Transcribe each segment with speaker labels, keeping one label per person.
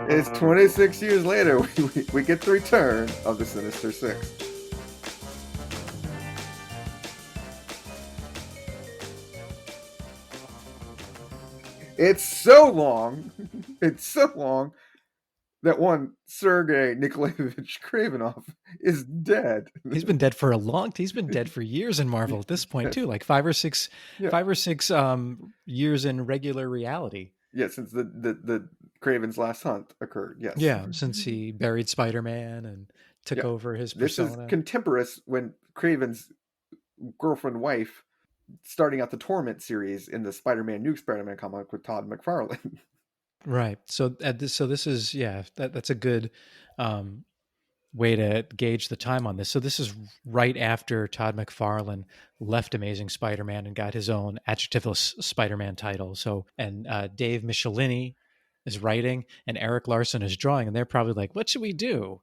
Speaker 1: It's 26 years later, we get the return of the Sinister Six. It's so long, it's so long that one Sergei Nikolaevich Kravenov is dead.
Speaker 2: He's been dead for he's been dead for years in Marvel at this point too, like
Speaker 1: Yeah,
Speaker 2: 5 or 6 years in regular reality.
Speaker 1: yeah, since the Kraven's last hunt occurred. Yes,
Speaker 2: Yeah, since he buried Spider-Man and took
Speaker 1: yeah.
Speaker 2: over his
Speaker 1: This is
Speaker 2: persona.
Speaker 1: contemporaneous when Kraven's girlfriend wife starting out the Torment series in the New Spider-Man comic with Todd McFarlane.
Speaker 2: Right. So this is that's a good way to gauge the time on this. So this is right after Todd McFarlane left Amazing Spider-Man and got his own adjectiveless Spider-Man title. So and Dave Michelinie is writing and Erik Larsen is drawing, and they're probably like, "What should we do?"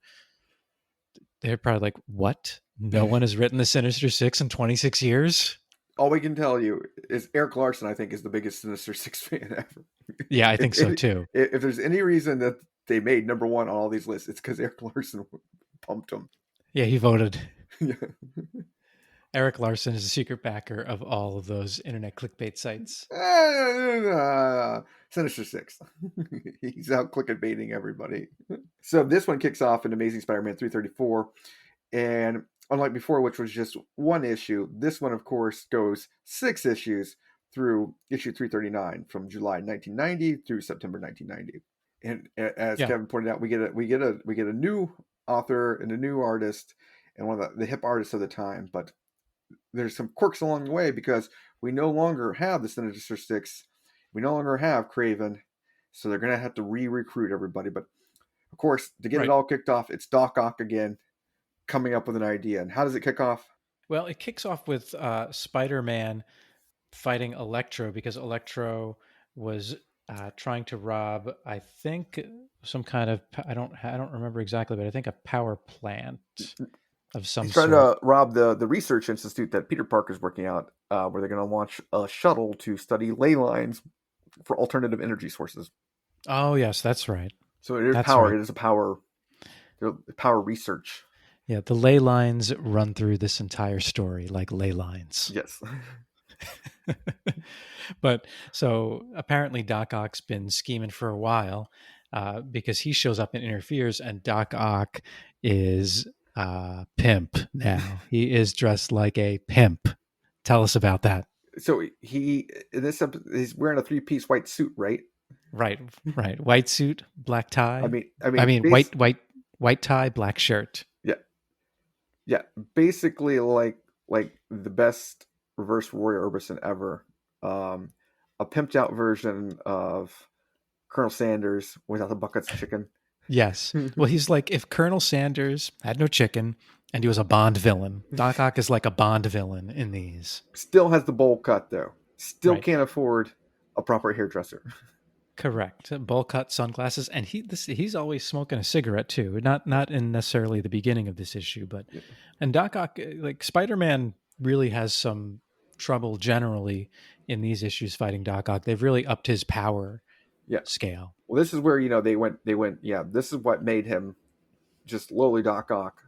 Speaker 2: They're probably like, "What? No one has written the Sinister Six in 26 years."
Speaker 1: All we can tell you is Erik Larsen, I think, is the biggest Sinister Six fan ever.
Speaker 2: Yeah, I
Speaker 1: if,
Speaker 2: think so
Speaker 1: if,
Speaker 2: too.
Speaker 1: if there's any reason that they made number one on all these lists, it's because Erik Larsen pumped them.
Speaker 2: Yeah, he voted.
Speaker 1: Yeah.
Speaker 2: Erik Larsen is a secret backer of all of those internet clickbait sites.
Speaker 1: Sinister Six. He's out clickbaiting everybody. So this one kicks off in Amazing Spider-Man 334, and unlike before, which was just one issue, this one, of course, goes 6 issues through issue 339 from July 1990 through September 1990. And as
Speaker 2: Yeah.
Speaker 1: Kevin pointed out, we get a new author and a new artist and one of the hip artists of the time, but there's some quirks along the way because we no longer have the Sinister Six. We no longer have Kraven, so they're going to have to re-recruit everybody. But of course, to get it all kicked off, it's Doc Ock again coming up with an idea. And how does it kick off?
Speaker 2: Well, it kicks off with Spider-Man fighting Electro because Electro was trying to rob, I think, some kind of I don't remember exactly, but I think a power plant of some
Speaker 1: He's trying
Speaker 2: sort.
Speaker 1: to rob the research institute that Peter Parker's working out, where they're going to launch a shuttle to study ley lines for alternative energy sources.
Speaker 2: Oh yes, that's right.
Speaker 1: So it is
Speaker 2: That's
Speaker 1: power.
Speaker 2: right.
Speaker 1: It is a power research.
Speaker 2: Yeah, the ley lines run through this entire story like ley lines.
Speaker 1: Yes.
Speaker 2: But so apparently Doc Ock's been scheming for a while because he shows up and interferes, and Doc Ock is pimp now. He is dressed like a pimp. Tell us about that.
Speaker 1: So he in this episode, he's wearing a 3-piece white suit, right?
Speaker 2: Right, right. White suit, black tie. I mean, white tie, black shirt.
Speaker 1: Yeah, yeah. Basically, like the best reverse Roy Orbison ever. A pimped out version of Colonel Sanders without the buckets of chicken.
Speaker 2: Yes. Well, he's like if Colonel Sanders had no chicken and he was a Bond villain. Doc Ock is like a Bond villain in these.
Speaker 1: Still has the bowl cut though. Still
Speaker 2: Right.
Speaker 1: can't afford a proper hairdresser.
Speaker 2: Correct. Bowl cut sunglasses, and he's always smoking a cigarette too. Not in necessarily the beginning of this issue, but
Speaker 1: Yeah.
Speaker 2: and Doc Ock, like Spider-Man, really has some trouble generally in these issues fighting Doc Ock. They've really upped his power scale.
Speaker 1: Well, this is where they went. Yeah, this is what made him just lowly Doc Ock,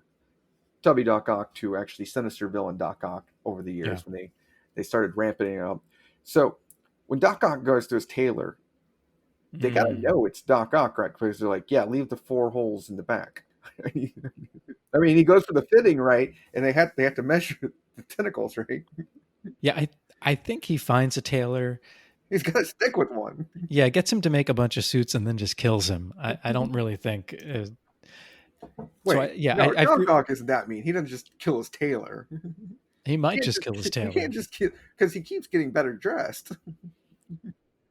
Speaker 1: Tubby Doc Ock, to actually sinister villain Doc Ock over the years when they started ramping it up. So when Doc Ock goes to his tailor, they gotta know it's Doc Ock, right? Because they're like, yeah, leave the 4 holes in the back. I mean, he goes for the fitting, right? And they have to measure the tentacles, right?
Speaker 2: Yeah, I think he finds a tailor.
Speaker 1: He's got to stick with one.
Speaker 2: Yeah, gets him to make a bunch of suits and then just kills him. I don't really think.
Speaker 1: Wait, Doc Ock isn't that mean. He doesn't just kill his tailor.
Speaker 2: He might just kill his tailor.
Speaker 1: He can't just kill because he keeps getting better dressed.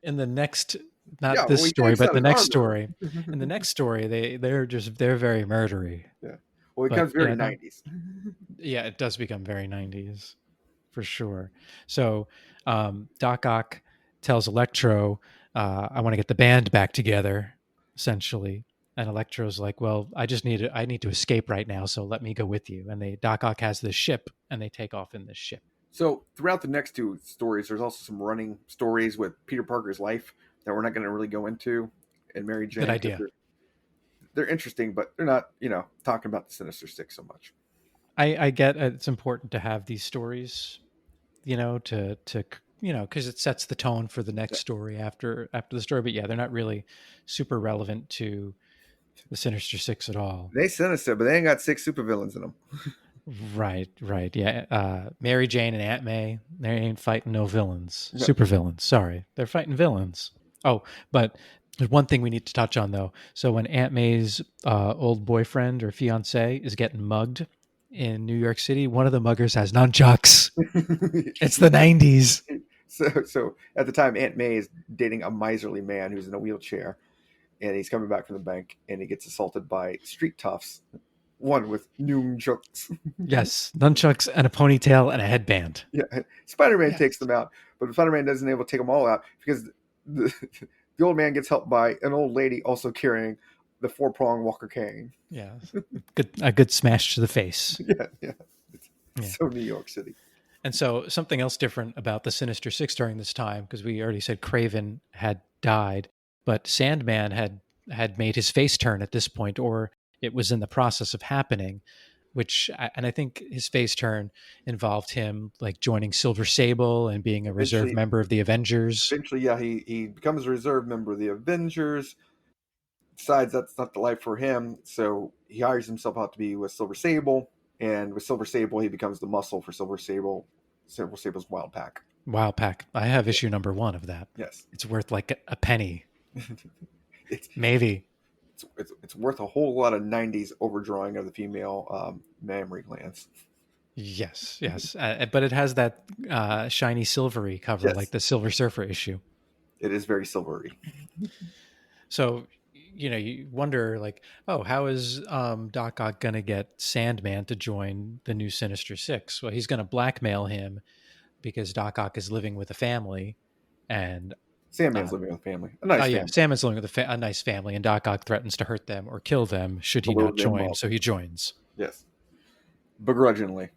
Speaker 2: In the next, not this story, but the next story. In the next story, they're very murdery.
Speaker 1: Yeah. Well, it becomes very 90s.
Speaker 2: Yeah, it does become very 90s for sure. So Doc Ock tells Electro, I want to get the band back together, essentially. And Electro's like, well, I need to escape right now, so let me go with you. And Doc Ock has this ship, and they take off in this ship.
Speaker 1: So throughout the next 2 stories, there's also some running stories with Peter Parker's life that we're not going to really go into, and Mary
Speaker 2: Good
Speaker 1: Jane, because
Speaker 2: idea.
Speaker 1: they're interesting, but they're not, talking about the Sinister Six so much.
Speaker 2: I get it's important to have these stories, to because it sets the tone for the next
Speaker 1: Yeah.
Speaker 2: story after the story. But yeah, they're not really super relevant to the Sinister Six at all.
Speaker 1: They Sinister, but they ain't got 6 supervillains in them.
Speaker 2: Right, right. Yeah. Mary Jane and Aunt May, they ain't fighting no villains.
Speaker 1: No.
Speaker 2: Super villains. Sorry. They're fighting villains. Oh, but there's one thing we need to touch on, though. So when Aunt May's old boyfriend or fiance is getting mugged in New York City, one of the muggers has nunchucks. It's the 90s.
Speaker 1: So at the time, Aunt May is dating a miserly man who's in a wheelchair, and he's coming back from the bank, and he gets assaulted by street toughs, one with nunchucks.
Speaker 2: Yes, nunchucks and a ponytail and a headband.
Speaker 1: Yeah, Spider-Man
Speaker 2: Yes.
Speaker 1: takes them out, but Spider-Man doesn't able to take them all out because the, the old man gets helped by an old lady also carrying the 4-prong walker cane.
Speaker 2: Yeah, a good smash to the face.
Speaker 1: Yeah. It's
Speaker 2: Yeah.
Speaker 1: so New York City.
Speaker 2: And so something else different about the Sinister Six during this time, because we already said Kraven had died, but Sandman had made his face turn at this point, or it was in the process of happening. And I think his face turn involved him like joining Silver Sable and being a reserve member of the Avengers.
Speaker 1: Eventually, yeah, he becomes a reserve member of the Avengers. Decides that's not the life for him, so he hires himself out to be with Silver Sable, and with Silver Sable, he becomes the muscle for Silver Sable's Wild Pack.
Speaker 2: Wild Pack. I have issue number 1 of that.
Speaker 1: Yes,
Speaker 2: it's worth like a penny.
Speaker 1: it's
Speaker 2: maybe.
Speaker 1: It's worth a whole lot of '90s overdrawing of the female mammary glands.
Speaker 2: Yes, but it has that shiny silvery cover, like the Silver Surfer issue.
Speaker 1: It is very silvery.
Speaker 2: So, you wonder, like, oh, how is Doc Ock going to get Sandman to join the new Sinister Six? Well, he's going to blackmail him because Doc Ock is living with a family, and
Speaker 1: Sandman's living with a family. A nice family.
Speaker 2: Sandman's living with a nice family, and Doc Ock threatens to hurt them or kill them should he not join. So he joins.
Speaker 1: Yes, begrudgingly.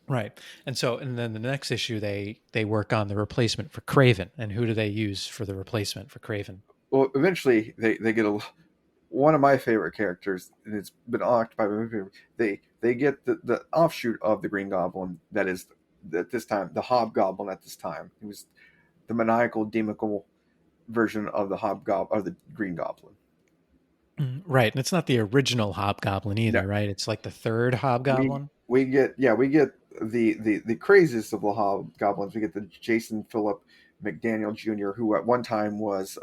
Speaker 2: Right. And then the next issue, they work on the replacement for Kraven. And who do they use for the replacement for Kraven?
Speaker 1: Well, eventually they get one of my favorite characters, and it's been occupied by my favorite. They get the offshoot of the Green Goblin that is at this time the Hobgoblin. At this time, he was the maniacal, demonical version of the Hobgoblin, of the Green Goblin.
Speaker 2: Right, and it's not the original Hobgoblin either, right? It's like the third Hobgoblin.
Speaker 1: We get the craziest of the Hobgoblins. We get the Jason Philip McDaniel Jr., who at one time was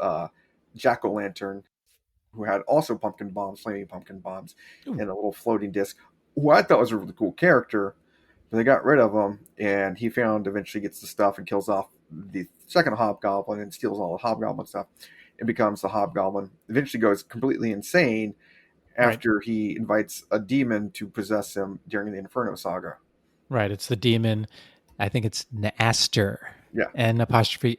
Speaker 1: Jack-o'-lantern, who had also flaming pumpkin bombs, and a little floating disc, who I thought was a really cool character, but they got rid of him, and he eventually gets the stuff and kills off the second Hobgoblin and steals all the Hobgoblin stuff and becomes the Hobgoblin. Eventually goes completely insane after he invites a demon to possess him during the Inferno saga.
Speaker 2: Right, it's the demon. I think it's Nastir.
Speaker 1: Yeah.
Speaker 2: N''Astirh.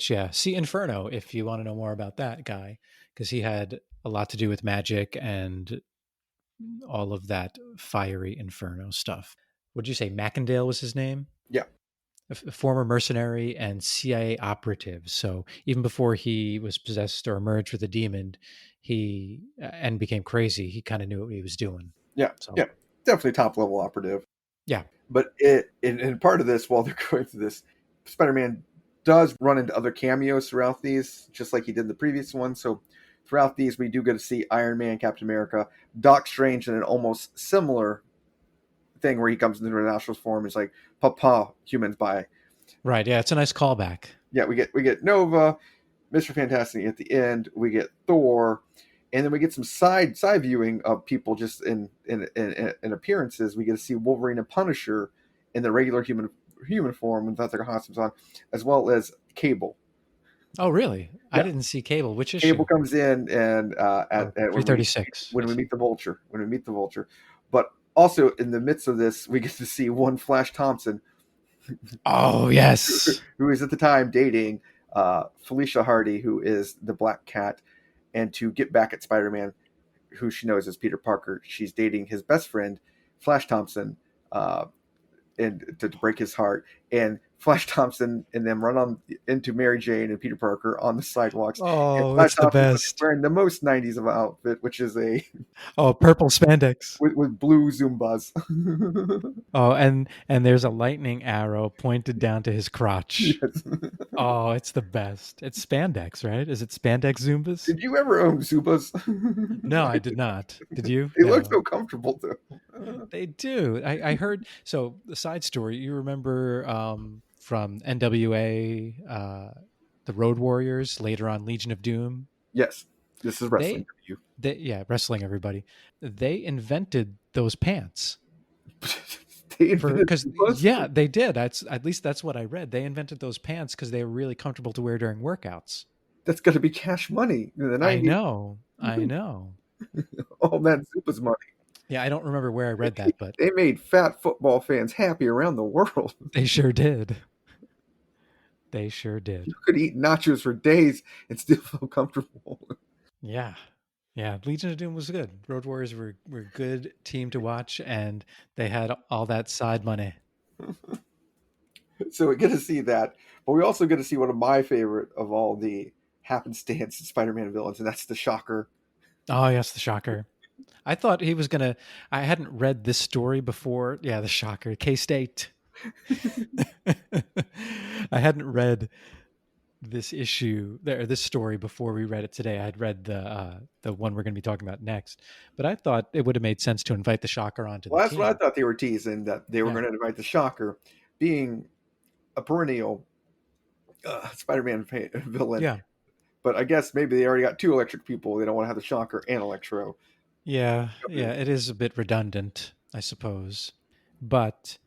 Speaker 2: Yeah. See Inferno if you want to know more about that guy, because he had a lot to do with magic and all of that fiery Inferno stuff. Would you say Mackendale was his name?
Speaker 1: Yeah.
Speaker 2: A former mercenary and CIA operative. So even before he was possessed or merged with a demon, and became crazy, he kind of knew what he was doing.
Speaker 1: Yeah.
Speaker 2: So.
Speaker 1: Yeah. Definitely top level operative.
Speaker 2: Yeah.
Speaker 1: But in part of this, while they're going through this, Spider-Man does run into other cameos throughout these, just like he did in the previous one. So throughout these, we do get to see Iron Man, Captain America, Doc Strange in an almost similar thing where he comes into the Rhinoceros form. It's like, Papa, humans, bye.
Speaker 2: Right, yeah, it's a nice callback.
Speaker 1: Yeah, we get Nova, Mr. Fantastic at the end. We get Thor, and then we get some side viewing of people just in appearances. We get to see Wolverine and Punisher in the regular human form without their costumes on, as well as Cable.
Speaker 2: Oh, really? Yeah. I didn't see Cable. Which issue?
Speaker 1: Cable comes in and at
Speaker 2: 336
Speaker 1: when we meet the Vulture. But also in the midst of this, we get to see one Flash Thompson.
Speaker 2: Oh yes,
Speaker 1: who is at the time dating Felicia Hardy, who is the Black Cat. And to get back at Spider-Man, who she knows as Peter Parker, she's dating his best friend, Flash Thompson, and to break his heart. And Flash Thompson and them run on into Mary Jane and Peter Parker on the sidewalks. And
Speaker 2: Oh,
Speaker 1: Flash
Speaker 2: it's the
Speaker 1: Thompson
Speaker 2: best.
Speaker 1: wearing the most 90s of outfit, which is a
Speaker 2: Oh, purple spandex.
Speaker 1: with blue Zubaz.
Speaker 2: Oh, and there's a lightning arrow pointed down to his crotch.
Speaker 1: Yes.
Speaker 2: Oh, it's the best. It's spandex, right? Is it spandex Zumbas?
Speaker 1: Did you ever own Zubaz?
Speaker 2: No, I did not. Did you?
Speaker 1: They look
Speaker 2: No.
Speaker 1: so comfortable though.
Speaker 2: They do. I heard. So the side story. You remember from NWA, the Road Warriors, later on Legion of Doom.
Speaker 1: Yes, this is wrestling
Speaker 2: They,
Speaker 1: for you.
Speaker 2: yeah, wrestling everybody. They invented those pants
Speaker 1: They
Speaker 2: for
Speaker 1: invented
Speaker 2: because
Speaker 1: Zubaz?
Speaker 2: yeah, they did. That's at least that's what I read. They invented those pants because they were really comfortable to wear during workouts.
Speaker 1: That's got to be cash money in the
Speaker 2: I
Speaker 1: 90s.
Speaker 2: know. I know.
Speaker 1: All that Zubaz money.
Speaker 2: Yeah, I don't remember where I read that, but
Speaker 1: They made fat football fans happy around the world.
Speaker 2: they sure did. They sure
Speaker 1: You
Speaker 2: did.
Speaker 1: could eat nachos for days and still feel comfortable.
Speaker 2: Yeah. Yeah. Legion of Doom was good. Road Warriors were a good team to watch, and they had all that side money.
Speaker 1: So we get to see that, but we also get to see one of my favorite of all the happenstance Spider-Man villains, and that's the Shocker.
Speaker 2: Oh, yes, the Shocker. I thought he was going to. I hadn't read this story before. Yeah, the Shocker. K State. I hadn't read this issue or this story before we read it today. I'd read the one we're going to be talking about next, but I thought it would have made sense to invite the Shocker onto the
Speaker 1: Well, that's what I
Speaker 2: team.
Speaker 1: thought they were teasing, that they were
Speaker 2: Yeah.
Speaker 1: going to invite the Shocker, being a perennial Spider-Man villain.
Speaker 2: Yeah.
Speaker 1: But I guess maybe they already got two electric people. They don't want to have the Shocker and Electro.
Speaker 2: Yeah. Yeah. It is a bit redundant, I suppose, but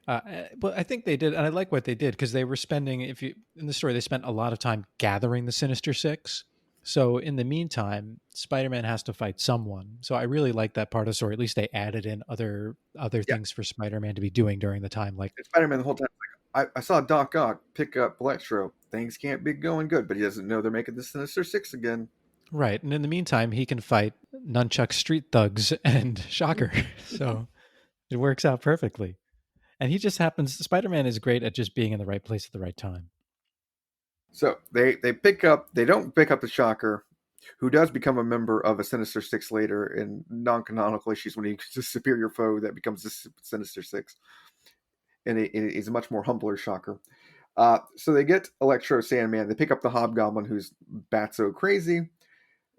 Speaker 2: I think they did, and I like what they did because they were spending. If you in the story, they spent a lot of time gathering the Sinister Six. So in the meantime, Spider-Man has to fight someone. So I really like that part of the story. At least they added in other
Speaker 1: Yeah,
Speaker 2: things for Spider-Man to be doing during the time, like
Speaker 1: Spider-Man the whole time. I saw Doc Ock pick up Electro. Things can't be going good, but he doesn't know they're making the Sinister Six again.
Speaker 2: right. And in the meantime, he can fight nunchuck street thugs and Shocker. So it works out perfectly. And he just happens. Spider-Man is great at just being in the right place at the right time.
Speaker 1: So they pick up. They don't pick up the Shocker, who does become a member of a Sinister Six later in non-canonical issues when he's a superior foe that becomes the Sinister Six, and he's a much more humbler Shocker. So they get Electro, Sandman. They pick up the Hobgoblin, who's Batso crazy,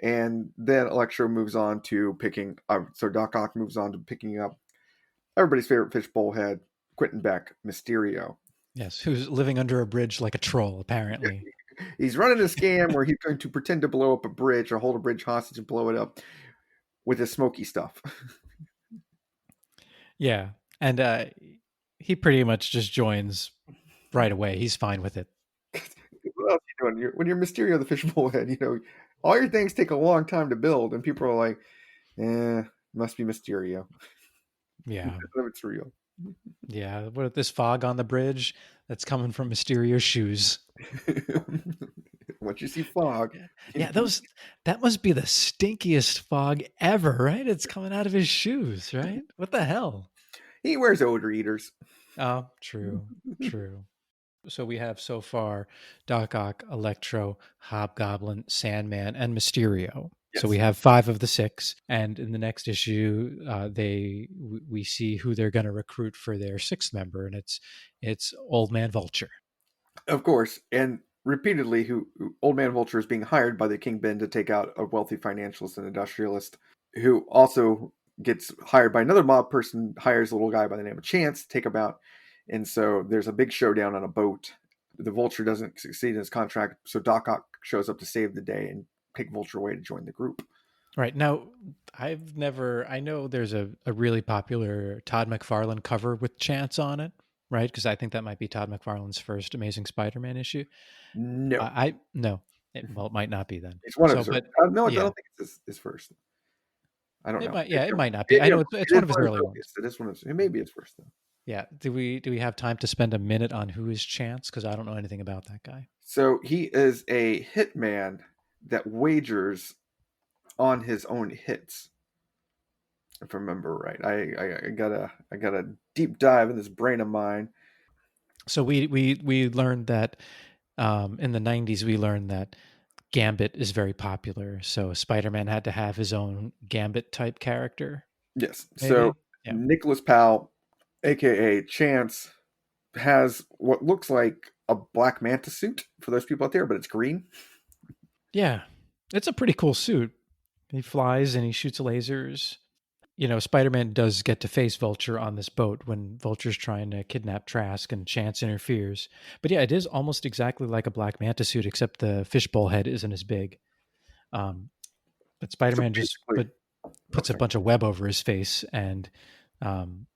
Speaker 1: and then Electro moves on to picking. So Doc Ock moves on to picking up everybody's favorite fishbowl head, Quentin Beck, Mysterio.
Speaker 2: Yes, who's living under a bridge like a troll, apparently.
Speaker 1: He's running a scam where he's going to pretend to blow up a bridge or hold a bridge hostage and blow it up with his smoky stuff.
Speaker 2: Yeah, and he pretty much just joins right away. He's fine with it.
Speaker 1: What else are you doing? When you're Mysterio the fishbowl head, all your things take a long time to build, and people are like, must be Mysterio.
Speaker 2: Yeah,
Speaker 1: None of it's real.
Speaker 2: yeah. What this fog on the bridge that's coming from Mysterio's shoes?
Speaker 1: Once you see fog,
Speaker 2: Yeah, that must be the stinkiest fog ever, right? It's coming out of his shoes, right? What the hell?
Speaker 1: he wears odor eaters.
Speaker 2: Oh, true, true. So we have so far Doc Ock, Electro, Hobgoblin, Sandman, and Mysterio.
Speaker 1: Yes.
Speaker 2: So we have 5 of the 6, and in the next issue, we see who they're going to recruit for their 6th member, and it's Old Man Vulture.
Speaker 1: Of course, and repeatedly, who Old Man Vulture is being hired by the Kingpin to take out a wealthy financialist and industrialist, who also gets hired by another mob person, hires a little guy by the name of Chance to take him out. And so there's a big showdown on a boat. The Vulture doesn't succeed in his contract, so Doc Ock shows up to save the day and take Vulture away to join the group.
Speaker 2: Right. Now, I know there's a really popular Todd McFarlane cover with Chance on it, right? Because I think that might be Todd McFarlane's first Amazing Spider-Man issue.
Speaker 1: No.
Speaker 2: No. It might not be then.
Speaker 1: It's one of his
Speaker 2: but,
Speaker 1: no,
Speaker 2: yeah.
Speaker 1: I don't think it's his first. I don't know.
Speaker 2: It might not be. I know it's one of his early ones.
Speaker 1: It is one of his, it may be his first though.
Speaker 2: Yeah. Do we have time to spend a minute on who is Chance? Because I don't know anything about that guy.
Speaker 1: So he is a hitman that wagers on his own hits. If I remember right, I got a deep dive in this brain of mine.
Speaker 2: So we learned that in the 90s we learned that Gambit is very popular. So Spider-Man had to have his own Gambit type character,
Speaker 1: Yes. So
Speaker 2: maybe. Yeah.
Speaker 1: Nicholas Powell, aka Chance, has what looks like a black manta suit for those people out there, but it's green.
Speaker 2: Yeah. It's a pretty cool suit. He flies and he shoots lasers. You know, Spider-Man does get to face Vulture on this boat when Vulture's trying to kidnap Trask and Chance interferes. But yeah, it is almost exactly like a Black Manta suit, except the fishbowl head isn't as big. Um, but
Speaker 1: So
Speaker 2: Spider-Man just
Speaker 1: basically, oh
Speaker 2: puts a
Speaker 1: sorry.
Speaker 2: bunch of web over his face, and um,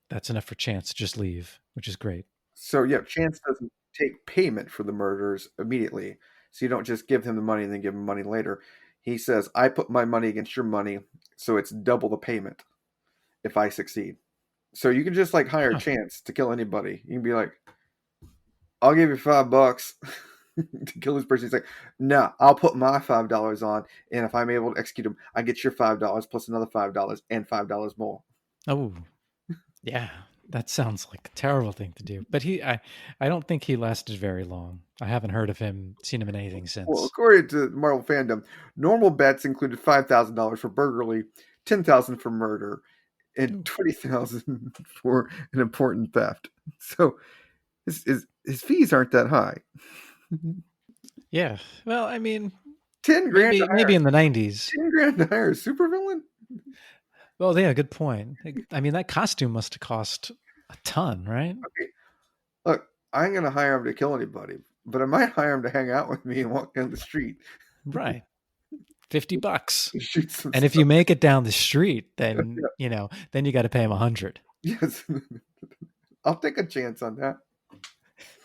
Speaker 2: that's enough for Chance to just leave, which is great.
Speaker 1: So yeah, Chance doesn't take payment for the murders immediately. So you don't just give him the money and then give him money later. He says, "I put my money against your money, so it's double the payment if I succeed." So you can just like hire
Speaker 2: Huh.
Speaker 1: Chance to kill anybody. You can be like, "I'll give you $5 to kill this person." He's like, "No, I'll put my $5 on, and if I'm able to execute him, I get your $5 plus another $5 and $5 more."
Speaker 2: Oh, yeah. That sounds like a terrible thing to do. But I don't think he lasted very long. I haven't heard of him, seen him in anything
Speaker 1: Well,
Speaker 2: since.
Speaker 1: according to Marvel fandom, normal bets included $5,000 for burglary, 10,000 for murder, and
Speaker 2: Ooh.
Speaker 1: 20,000 for an important theft. So his fees aren't that high.
Speaker 2: Yeah. Well, I mean,
Speaker 1: 10 grand to
Speaker 2: maybe
Speaker 1: hire
Speaker 2: in the 90s.
Speaker 1: 10 grand to hire a supervillain.
Speaker 2: Well, yeah, good point. I mean, that costume must have cost a ton, right?
Speaker 1: Okay, look, I ain't gonna hire him to kill anybody, but I might hire him to hang out with me and walk down the street
Speaker 2: Right. $50.
Speaker 1: and shoot some
Speaker 2: And if you
Speaker 1: stuff.
Speaker 2: make it down the street, then,
Speaker 1: Yeah,
Speaker 2: then you got to pay him 100.
Speaker 1: yes, I'll take a chance on that.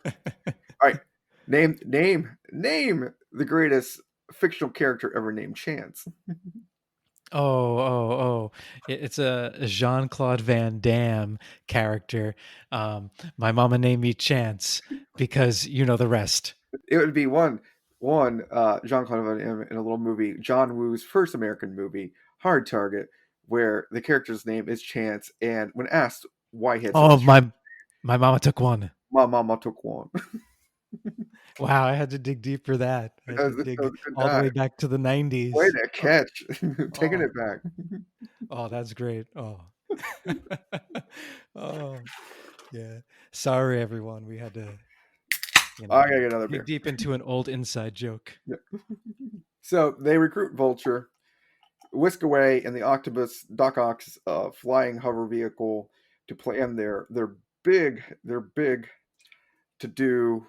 Speaker 1: All right, name the greatest fictional character ever named Chance.
Speaker 2: Oh. It's a Jean-Claude Van Damme character. My mama named me Chance because you know the rest.
Speaker 1: It would be one Jean-Claude Van Damme in a little movie, John Woo's first American movie, Hard Target, where the character's name is Chance, and when asked why he had such a
Speaker 2: Oh,
Speaker 1: strange,
Speaker 2: my mama took one.
Speaker 1: my mama took one.
Speaker 2: Wow, I had to dig deep for that. I had to
Speaker 1: That was
Speaker 2: dig
Speaker 1: a good
Speaker 2: all the way
Speaker 1: dive.
Speaker 2: back to the
Speaker 1: Way
Speaker 2: 90s.
Speaker 1: to
Speaker 2: Oh,
Speaker 1: catch, taking
Speaker 2: oh,
Speaker 1: it back.
Speaker 2: oh, that's great. Oh. Oh, yeah. Sorry, everyone. We had to,
Speaker 1: I gotta get another
Speaker 2: dig
Speaker 1: beer.
Speaker 2: deep into an old inside joke.
Speaker 1: Yeah. So they recruit Vulture, whisk away in the Octopus Doc Ock's flying hover vehicle to plan their big to do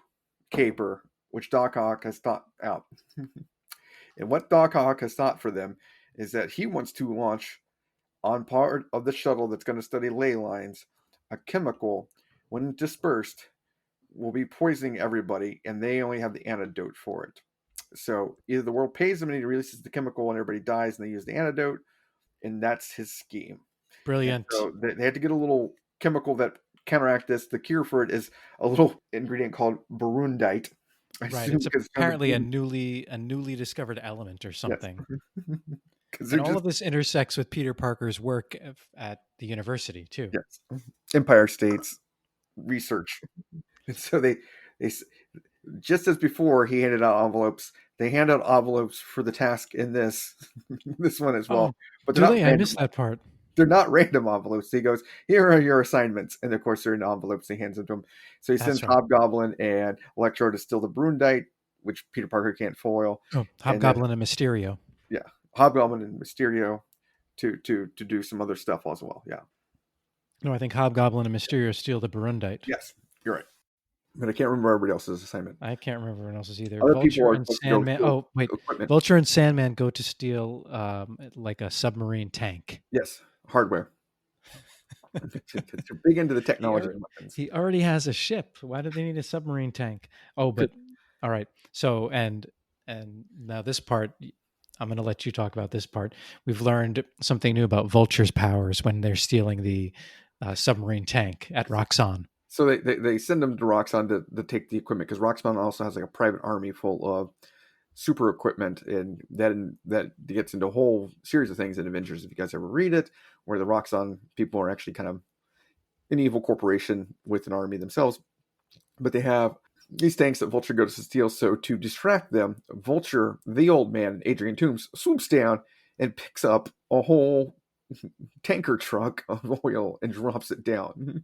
Speaker 1: caper, which Doc Ock has thought out. And what Doc Ock has thought for them is that he wants to launch on part of the shuttle that's going to study ley lines a chemical when dispersed will be poisoning everybody, and they only have the antidote for it. So either the world pays him and he releases the chemical and everybody dies and they use the antidote, and that's his scheme. And
Speaker 2: Brilliant.
Speaker 1: so they had to get a little chemical that counteract this. The cure for it is a little ingredient called barundite. I
Speaker 2: Right.
Speaker 1: assume
Speaker 2: It's
Speaker 1: because it's kind of
Speaker 2: apparently
Speaker 1: green.
Speaker 2: a newly discovered element or
Speaker 1: Yes,
Speaker 2: something.
Speaker 1: because they're
Speaker 2: And all
Speaker 1: just
Speaker 2: of this intersects with Peter Parker's work at the university too.
Speaker 1: yes, Empire States research. And so they just as before he handed out envelopes, they hand out envelopes for the task in this this one as well.
Speaker 2: Oh,
Speaker 1: But they're
Speaker 2: do
Speaker 1: not
Speaker 2: they? I
Speaker 1: random.
Speaker 2: missed that part.
Speaker 1: They're not random envelopes. He goes, "Here are your assignments," and of course they're in envelopes. He hands them to him. So he
Speaker 2: That's
Speaker 1: sends
Speaker 2: right.
Speaker 1: Hobgoblin and Electro to steal the Brundite, which Peter Parker can't foil,
Speaker 2: Oh,
Speaker 1: and then
Speaker 2: Hobgoblin and Mysterio.
Speaker 1: yeah, Hobgoblin and Mysterio to do some other stuff as well. Yeah,
Speaker 2: No, I think Hobgoblin and Mysterio steal the Barundite.
Speaker 1: yes, you're right. But I can't remember everybody else's assignment.
Speaker 2: I can't remember everyone else's either.
Speaker 1: Other people
Speaker 2: Vulture
Speaker 1: are
Speaker 2: and
Speaker 1: supposed to go
Speaker 2: Sandman.
Speaker 1: steal
Speaker 2: Oh, wait.
Speaker 1: equipment.
Speaker 2: Vulture and Sandman go to steal like a submarine tank.
Speaker 1: Yes, hardware. They're big into the
Speaker 2: He
Speaker 1: technology
Speaker 2: already,
Speaker 1: of weapons.
Speaker 2: he already has a ship. Why do they need a submarine tank? Oh, but all right. So and now this part, I'm going to let you talk about this part. We've learned something new about Vulture's powers when they're stealing the submarine tank at Roxxon.
Speaker 1: So they send them to Roxxon to take the equipment because Roxxon also has like a private army full of super equipment, and that gets into a whole series of things in Avengers. If you guys ever read it, where the Roxxon people are actually kind of an evil corporation with an army themselves. But they have these tanks that Vulture goes to steal. So to distract them, Vulture, the old man, Adrian Toomes, swoops down and picks up a whole tanker truck of oil and drops it down.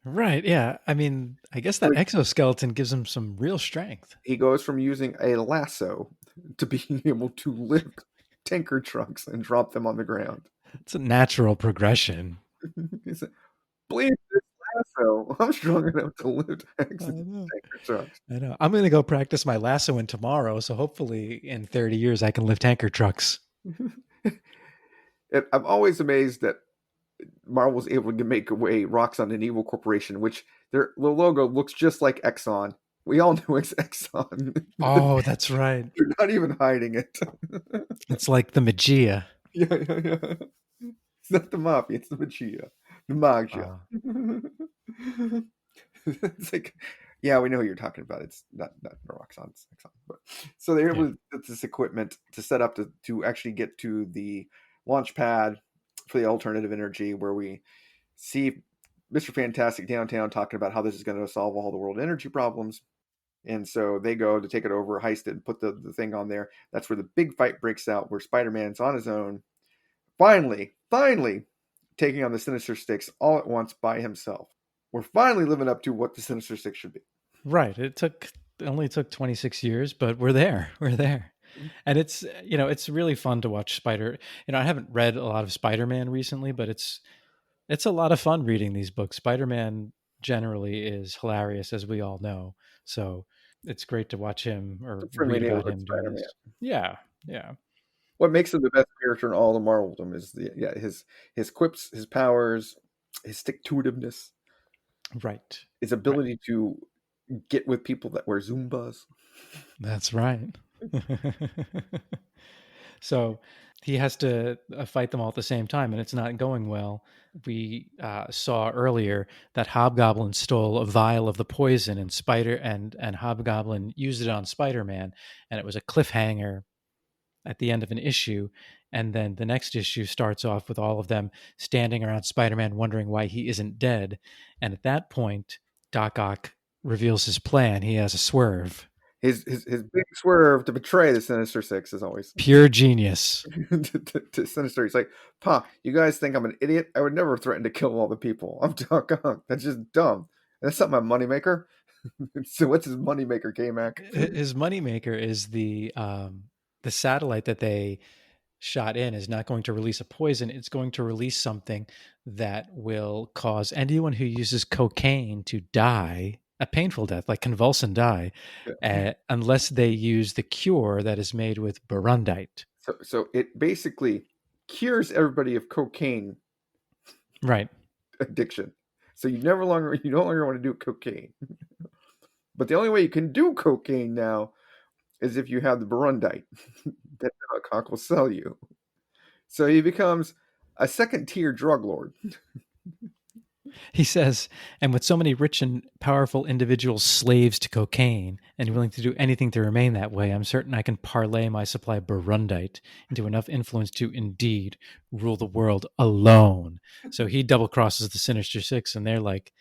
Speaker 2: Right. Yeah. I mean, I guess that exoskeleton gives him some real strength.
Speaker 1: He goes from using a lasso to being able to lift tanker trucks and drop them on the ground.
Speaker 2: It's a natural progression.
Speaker 1: He's like, please, this lasso. I'm strong enough to lift tanker trucks.
Speaker 2: I know. I'm going to go practice my lassoing tomorrow. So hopefully in 30 years, I can lift tanker trucks.
Speaker 1: I'm always amazed that Marvel's able to make away Roxxon an evil corporation, which their logo looks just like Exxon. We all know it's Exxon.
Speaker 2: Oh, that's right.
Speaker 1: They're not even hiding it.
Speaker 2: It's like the Magia.
Speaker 1: Yeah. It's not the Mafia, it's the Magia. The Magia. It's like, yeah, we know who you're talking about. It's not Roxxon, it's Exxon. But, so they're able to get this equipment to set up to actually get to the launch pad for the alternative energy, where we see Mr. Fantastic downtown talking about how this is going to solve all the world energy problems. And so they go to take it over, heist it, and put the thing on there. That's where the big fight breaks out, where Spider-Man's on his own, finally taking on the Sinister Six all at once by himself. We're finally living up to what the Sinister Six should be.
Speaker 2: Right. It only took 26 years, but we're there. We're there. And it's, it's really fun to watch Spider. I haven't read a lot of Spider-Man recently, but it's a lot of fun reading these books. Spider-Man generally is hilarious, as we all know. So it's great to watch him or read about him doing this. Yeah.
Speaker 1: What makes him the best character in all of Marveldom is his quips, his powers, his stick-to-itiveness.
Speaker 2: Right.
Speaker 1: His ability to get with people that wear Zubaz.
Speaker 2: That's right. So he has to fight them all at the same time, and it's not going well. We saw earlier that Hobgoblin stole a vial of the poison, and Hobgoblin used it on Spider-Man, and it was a cliffhanger at the end of an issue. And then the next issue starts off with all of them standing around Spider-Man wondering why he isn't dead. And at that point, Doc Ock reveals his plan. He has a swerve.
Speaker 1: His big swerve to betray the Sinister Six is always
Speaker 2: pure genius.
Speaker 1: to Sinister, he's like, "Pa, you guys think I'm an idiot? I would never threaten to kill all the people. I'm Doc Ock. That's just dumb. That's not my moneymaker." So what's his moneymaker, KMac?
Speaker 2: His moneymaker is the satellite that they shot in is not going to release a poison. It's going to release something that will cause anyone who uses cocaine to die a painful death, like convulsant die, unless they use the cure that is made with Burundite.
Speaker 1: So it basically cures everybody of cocaine,
Speaker 2: right?
Speaker 1: Addiction. So you no longer want to do cocaine. But the only way you can do cocaine now is if you have the Burundite that Doc Ock will sell you. So he becomes a second-tier drug lord.
Speaker 2: He says, and with so many rich and powerful individuals slaves to cocaine and willing to do anything to remain that way, I'm certain I can parlay my supply of Burundite into enough influence to indeed rule the world alone. So he double crosses the Sinister Six, and they're like,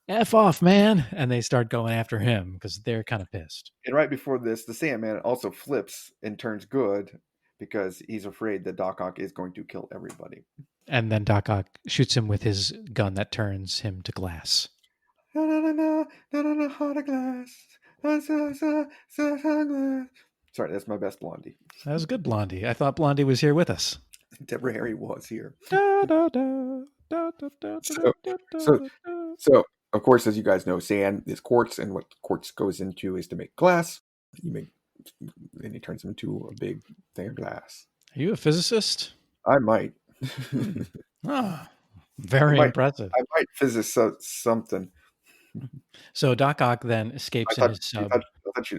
Speaker 2: F off, man. And they start going after him because they're kind of pissed.
Speaker 1: And right before this, the Sandman also flips and turns good because he's afraid that Doc Ock is going to kill everybody.
Speaker 2: And then Doc Ock shoots him with his gun that turns him to glass.
Speaker 1: Sorry, that's my best Blondie.
Speaker 2: That was good, Blondie. I thought Blondie was here with us.
Speaker 1: Deborah Harry was here. So, of course, as you guys know, sand is quartz, and what quartz goes into is to make glass. And he turns them into a big thing of glass.
Speaker 2: Are you a physicist?
Speaker 1: I might.
Speaker 2: Very impressive.
Speaker 1: I might physics something.
Speaker 2: So Doc Ock then escapes in his sub.
Speaker 1: I thought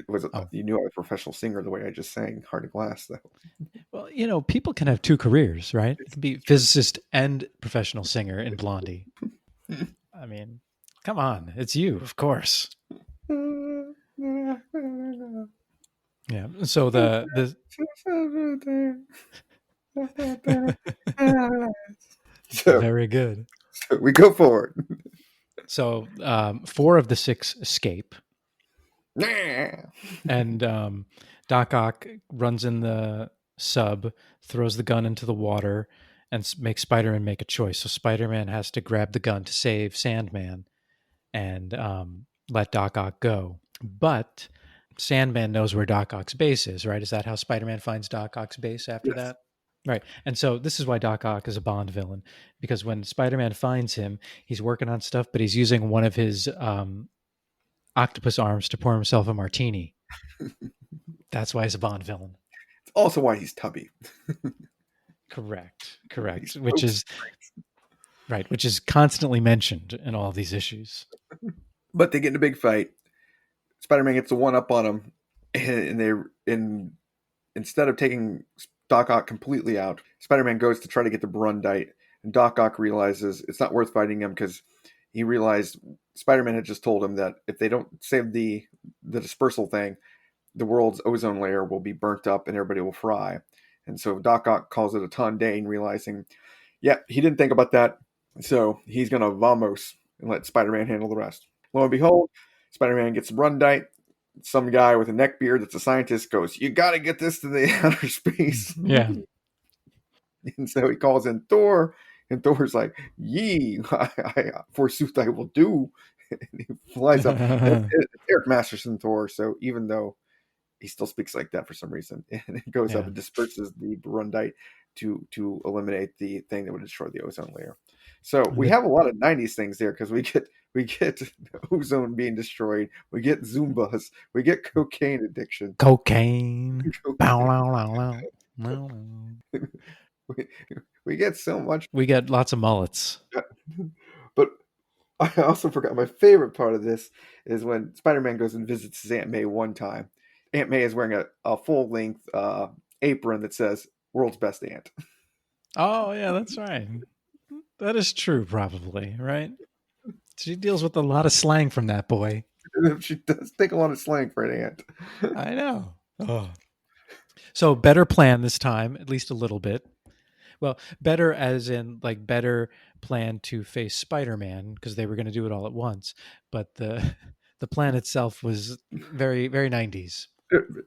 Speaker 1: you knew I was a professional singer the way I just sang Heart of Glass, though.
Speaker 2: Well, people can have two careers, right? It can be physicist and professional singer in Blondie. I mean, come on. It's you, of course. Yeah. So
Speaker 1: so,
Speaker 2: very good.
Speaker 1: So we go forward.
Speaker 2: So 4 of the 6 escape.
Speaker 1: Nah.
Speaker 2: And Doc Ock runs in the sub, throws the gun into the water, and makes Spider-Man make a choice. So Spider-Man has to grab the gun to save Sandman and let Doc Ock go. But Sandman knows where Doc Ock's base is, right? Is that how Spider-Man finds Doc Ock's base after
Speaker 1: Yes.
Speaker 2: that? Right. And so this is why Doc Ock is a Bond villain, because when Spider-Man finds him, he's working on stuff, but he's using one of his octopus arms to pour himself a martini. That's why he's a Bond villain.
Speaker 1: It's also why he's tubby.
Speaker 2: Correct. Which is right, which is constantly mentioned in all these issues.
Speaker 1: But they get in a big fight. Spider-Man gets a one-up on him, and instead of taking Doc Ock completely out, Spider-Man goes to try to get the Brundite, and Doc Ock realizes it's not worth fighting him because he realized Spider-Man had just told him that if they don't save the dispersal thing, the world's ozone layer will be burnt up and everybody will fry. And so Doc Ock calls it a Tondane, realizing, yeah, he didn't think about that, so he's going to vamos and let Spider-Man handle the rest. Lo and behold, Spider-Man gets Brundite. Some guy with a neck beard that's a scientist goes, "You got to get this to the outer space."
Speaker 2: Yeah.
Speaker 1: And so he calls in Thor, and Thor's like, "Yee, forsooth I will do." And he flies up. It's Eric Masterson Thor, so even though he still speaks like that for some reason, and it goes up and disperses the Brundite to eliminate the thing that would destroy the ozone layer. So we have a lot of 90s things there because we get ozone being destroyed, we get Zubaz, we get cocaine addiction.
Speaker 2: Cocaine.
Speaker 1: We get so much.
Speaker 2: We get lots of mullets.
Speaker 1: But I also forgot my favorite part of this is when Spider-Man goes and visits his Aunt May one time. Aunt May is wearing a full-length apron that says "World's Best Aunt."
Speaker 2: Oh, yeah, that's right. That is true, probably, right? She deals with a lot of slang from that boy.
Speaker 1: She does take a lot of slang for an aunt.
Speaker 2: I know. Oh. So better plan this time, at least a little bit. Well, better as in like better plan to face Spider-Man because they were going to do it all at once. But the plan itself was very, very 90s.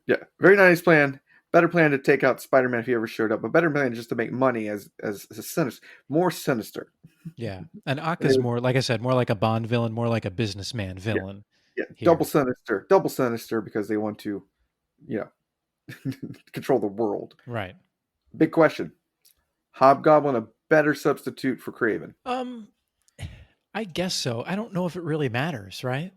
Speaker 1: Yeah, very nice plan. Better plan to take out Spider-Man if he ever showed up. A better plan just to make money as a Sinister, more Sinister.
Speaker 2: Yeah, and Aka's more, like I said, more like a Bond villain, more like a businessman villain.
Speaker 1: Yeah. Double Sinister because they want to, control the world.
Speaker 2: Right.
Speaker 1: Big question: Hobgoblin a better substitute for Kraven?
Speaker 2: I guess so. I don't know if it really matters, right?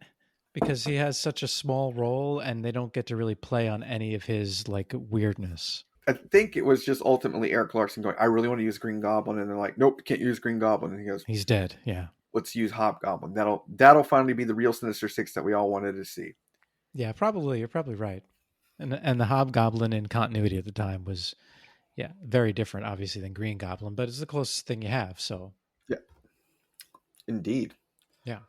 Speaker 2: Because he has such a small role and they don't get to really play on any of his like weirdness.
Speaker 1: I think it was just ultimately Erik Larsen going, "I really want to use Green Goblin," and they're like, "Nope, can't use Green Goblin." And he goes,
Speaker 2: "He's dead." Yeah.
Speaker 1: "Let's use Hobgoblin. That'll finally be the real Sinister Six that we all wanted to see."
Speaker 2: Yeah, probably. You're probably right. And the Hobgoblin in continuity at the time was, yeah, very different, obviously, than Green Goblin, but it's the closest thing you have. So.
Speaker 1: Yeah. Indeed.
Speaker 2: Yeah.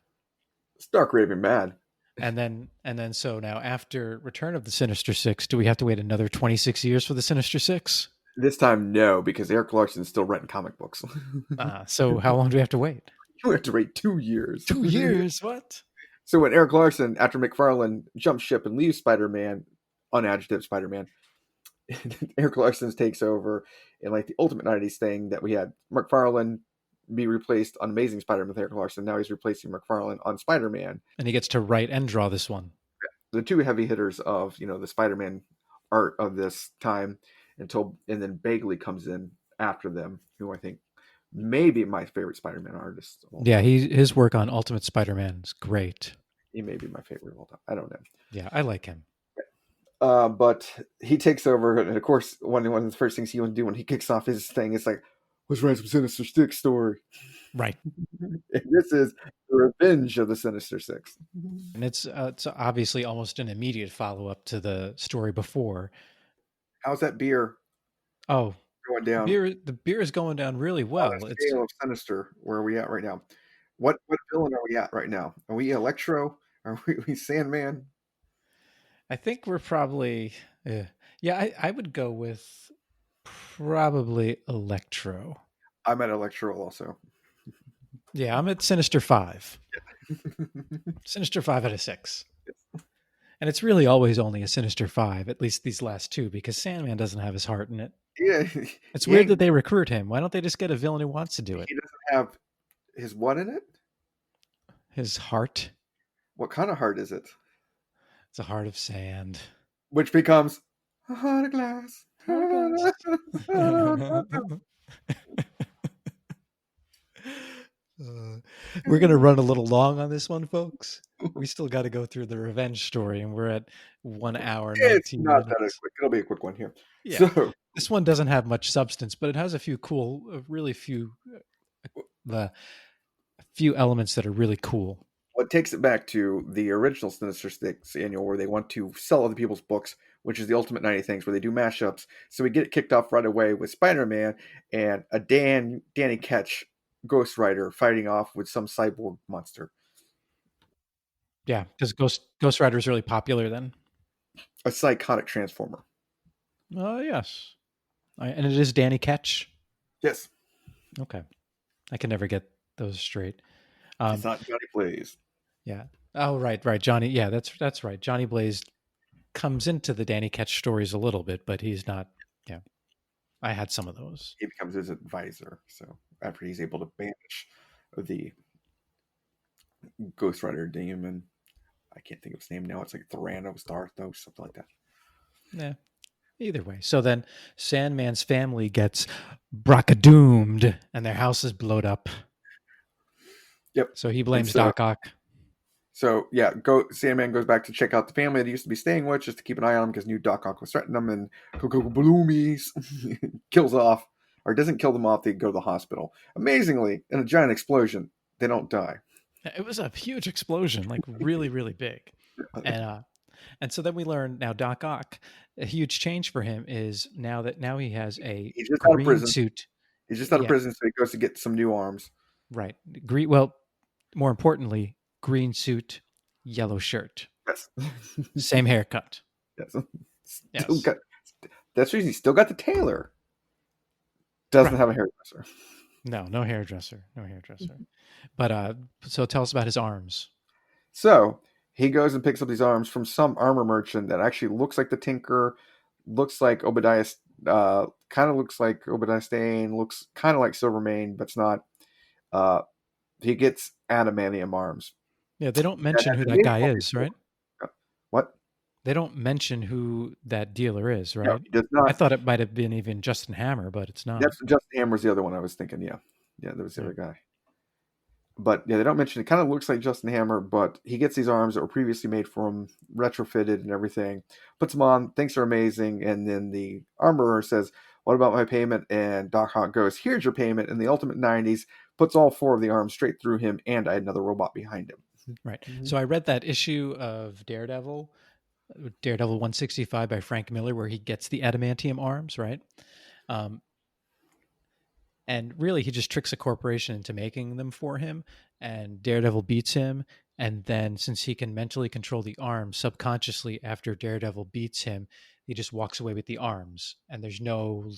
Speaker 1: Stark Raving mad.
Speaker 2: And then so now after Return of the Sinister Six, do we have to wait another 26 years for the Sinister Six?
Speaker 1: This time, no, because Erik Larsen's still writing comic books.
Speaker 2: So how long do we have to wait?
Speaker 1: You have to wait 2 years.
Speaker 2: 2 years? What?
Speaker 1: So when Erik Larsen, after McFarlane jumps ship and leaves Spider-Man, unadjective Spider-Man, Erik Larsen takes over in like the Ultimate 90s thing that we had McFarlane be replaced on Amazing Spider-Man with Erik Larsen. Now he's replacing McFarlane on Spider-Man.
Speaker 2: And he gets to write and draw this one.
Speaker 1: The two heavy hitters of, the Spider-Man art of this time and then Bagley comes in after them, who I think may be my favorite Spider-Man artist.
Speaker 2: Yeah, his work on Ultimate Spider-Man is great.
Speaker 1: He may be my favorite of all time. I don't know.
Speaker 2: Yeah, I like him.
Speaker 1: But he takes over, and of course, one of the first things he wants to do when he kicks off his thing is like, "Let's write some Sinister Six story."
Speaker 2: Right.
Speaker 1: And this is the revenge of the Sinister Six.
Speaker 2: And it's obviously almost an immediate follow-up to the story before.
Speaker 1: How's that beer?
Speaker 2: Oh,
Speaker 1: going down.
Speaker 2: The beer is going down really well.
Speaker 1: On a scale of Sinister, where are we at right now? What villain are we at right now? Are we Electro? Are we Sandman?
Speaker 2: I think we're probably I would go with probably Electro.
Speaker 1: I'm at Electro also.
Speaker 2: Yeah, I'm at Sinister 5. Sinister 5 out of 6. And it's really always only a Sinister 5, at least these last two, because Sandman doesn't have his heart in it.
Speaker 1: Yeah,
Speaker 2: it's weird that they recruit him. Why don't they just get a villain who wants to do it?
Speaker 1: He doesn't have his what in it?
Speaker 2: His heart.
Speaker 1: What kind of heart is it?
Speaker 2: It's a heart of sand.
Speaker 1: Which becomes a heart of glass.
Speaker 2: We're going to run a little long on this one, folks. We still got to go through the revenge story, and we're at 1 hour, 19
Speaker 1: it's not
Speaker 2: minutes.
Speaker 1: that quick. It'll be a quick one here.
Speaker 2: Yeah.
Speaker 1: So,
Speaker 2: this one doesn't have much substance, but it has a few few elements that are really cool.
Speaker 1: Well, it takes it back to the original Sinister Six annual, where they want to sell other people's books, which is the Ultimate 90 Things, where they do mashups. So we get it kicked off right away with Spider-Man and a Danny Ketch Ghost Rider fighting off with some cyborg monster.
Speaker 2: Yeah, because Ghost Rider is really popular then.
Speaker 1: A psychotic transformer.
Speaker 2: Yes. And it is Danny Ketch?
Speaker 1: Yes.
Speaker 2: Okay. I can never get those straight.
Speaker 1: It's not Johnny Blaze.
Speaker 2: Yeah. Oh, right. Johnny. Yeah, that's right. Johnny Blaze comes into the Danny Ketch stories a little bit, but he's not. Yeah. I had some of those.
Speaker 1: He becomes his advisor. So after he's able to banish the Ghost Rider demon, I can't think of his name now. It's like Theranos, Darthos, something like that.
Speaker 2: Yeah. Either way. So then Sandman's family gets brocadoomed and their house is blowed up.
Speaker 1: Yep.
Speaker 2: So he blames Doc Ock.
Speaker 1: So yeah, Sandman goes back to check out the family that he used to be staying with, just to keep an eye on him because new Doc Ock was threatening them, and Bloomies kills off, or doesn't kill them off. They go to the hospital. Amazingly, in a giant explosion, they don't die.
Speaker 2: It was a huge explosion, like really, really big. And so then we learn now Doc Ock, a huge change for him is now he has a green suit.
Speaker 1: He's just out of prison, so he goes to get some new arms.
Speaker 2: Right. Well, more importantly, green suit, yellow shirt.
Speaker 1: Yes.
Speaker 2: Same haircut.
Speaker 1: Yes. That's the reason he's still got the tailor. Doesn't have a hairdresser.
Speaker 2: No hairdresser. But so tell us about his arms.
Speaker 1: So he goes and picks up these arms from some armor merchant that actually looks like the Tinker, looks like Obadiah, kind of looks like Obadiah Stane, looks kind of like Silvermane, but it's not. He gets adamantium arms.
Speaker 2: Yeah, they don't mention who that guy is, right?
Speaker 1: What?
Speaker 2: They don't mention who that dealer is, right?
Speaker 1: No, he does not.
Speaker 2: I thought it might have been even Justin Hammer, but it's not.
Speaker 1: That's Justin Hammer's the other one I was thinking. Yeah, there was the other guy. But yeah, they don't mention it. Kind of looks like Justin Hammer, but he gets these arms that were previously made for him, retrofitted and everything. Puts them on, thinks they're amazing, and then the armorer says, "What about my payment?" And Doc Ock goes, "Here's your payment." In the Ultimate 90s, puts all 4 of the arms straight through him, and I had another robot behind him.
Speaker 2: Right. So I read that issue of Daredevil 165 by Frank Miller, where he gets the adamantium arms, right? And really, he just tricks a corporation into making them for him, and Daredevil beats him. And then, since he can mentally control the arms, subconsciously, after Daredevil beats him, he just walks away with the arms. And there's no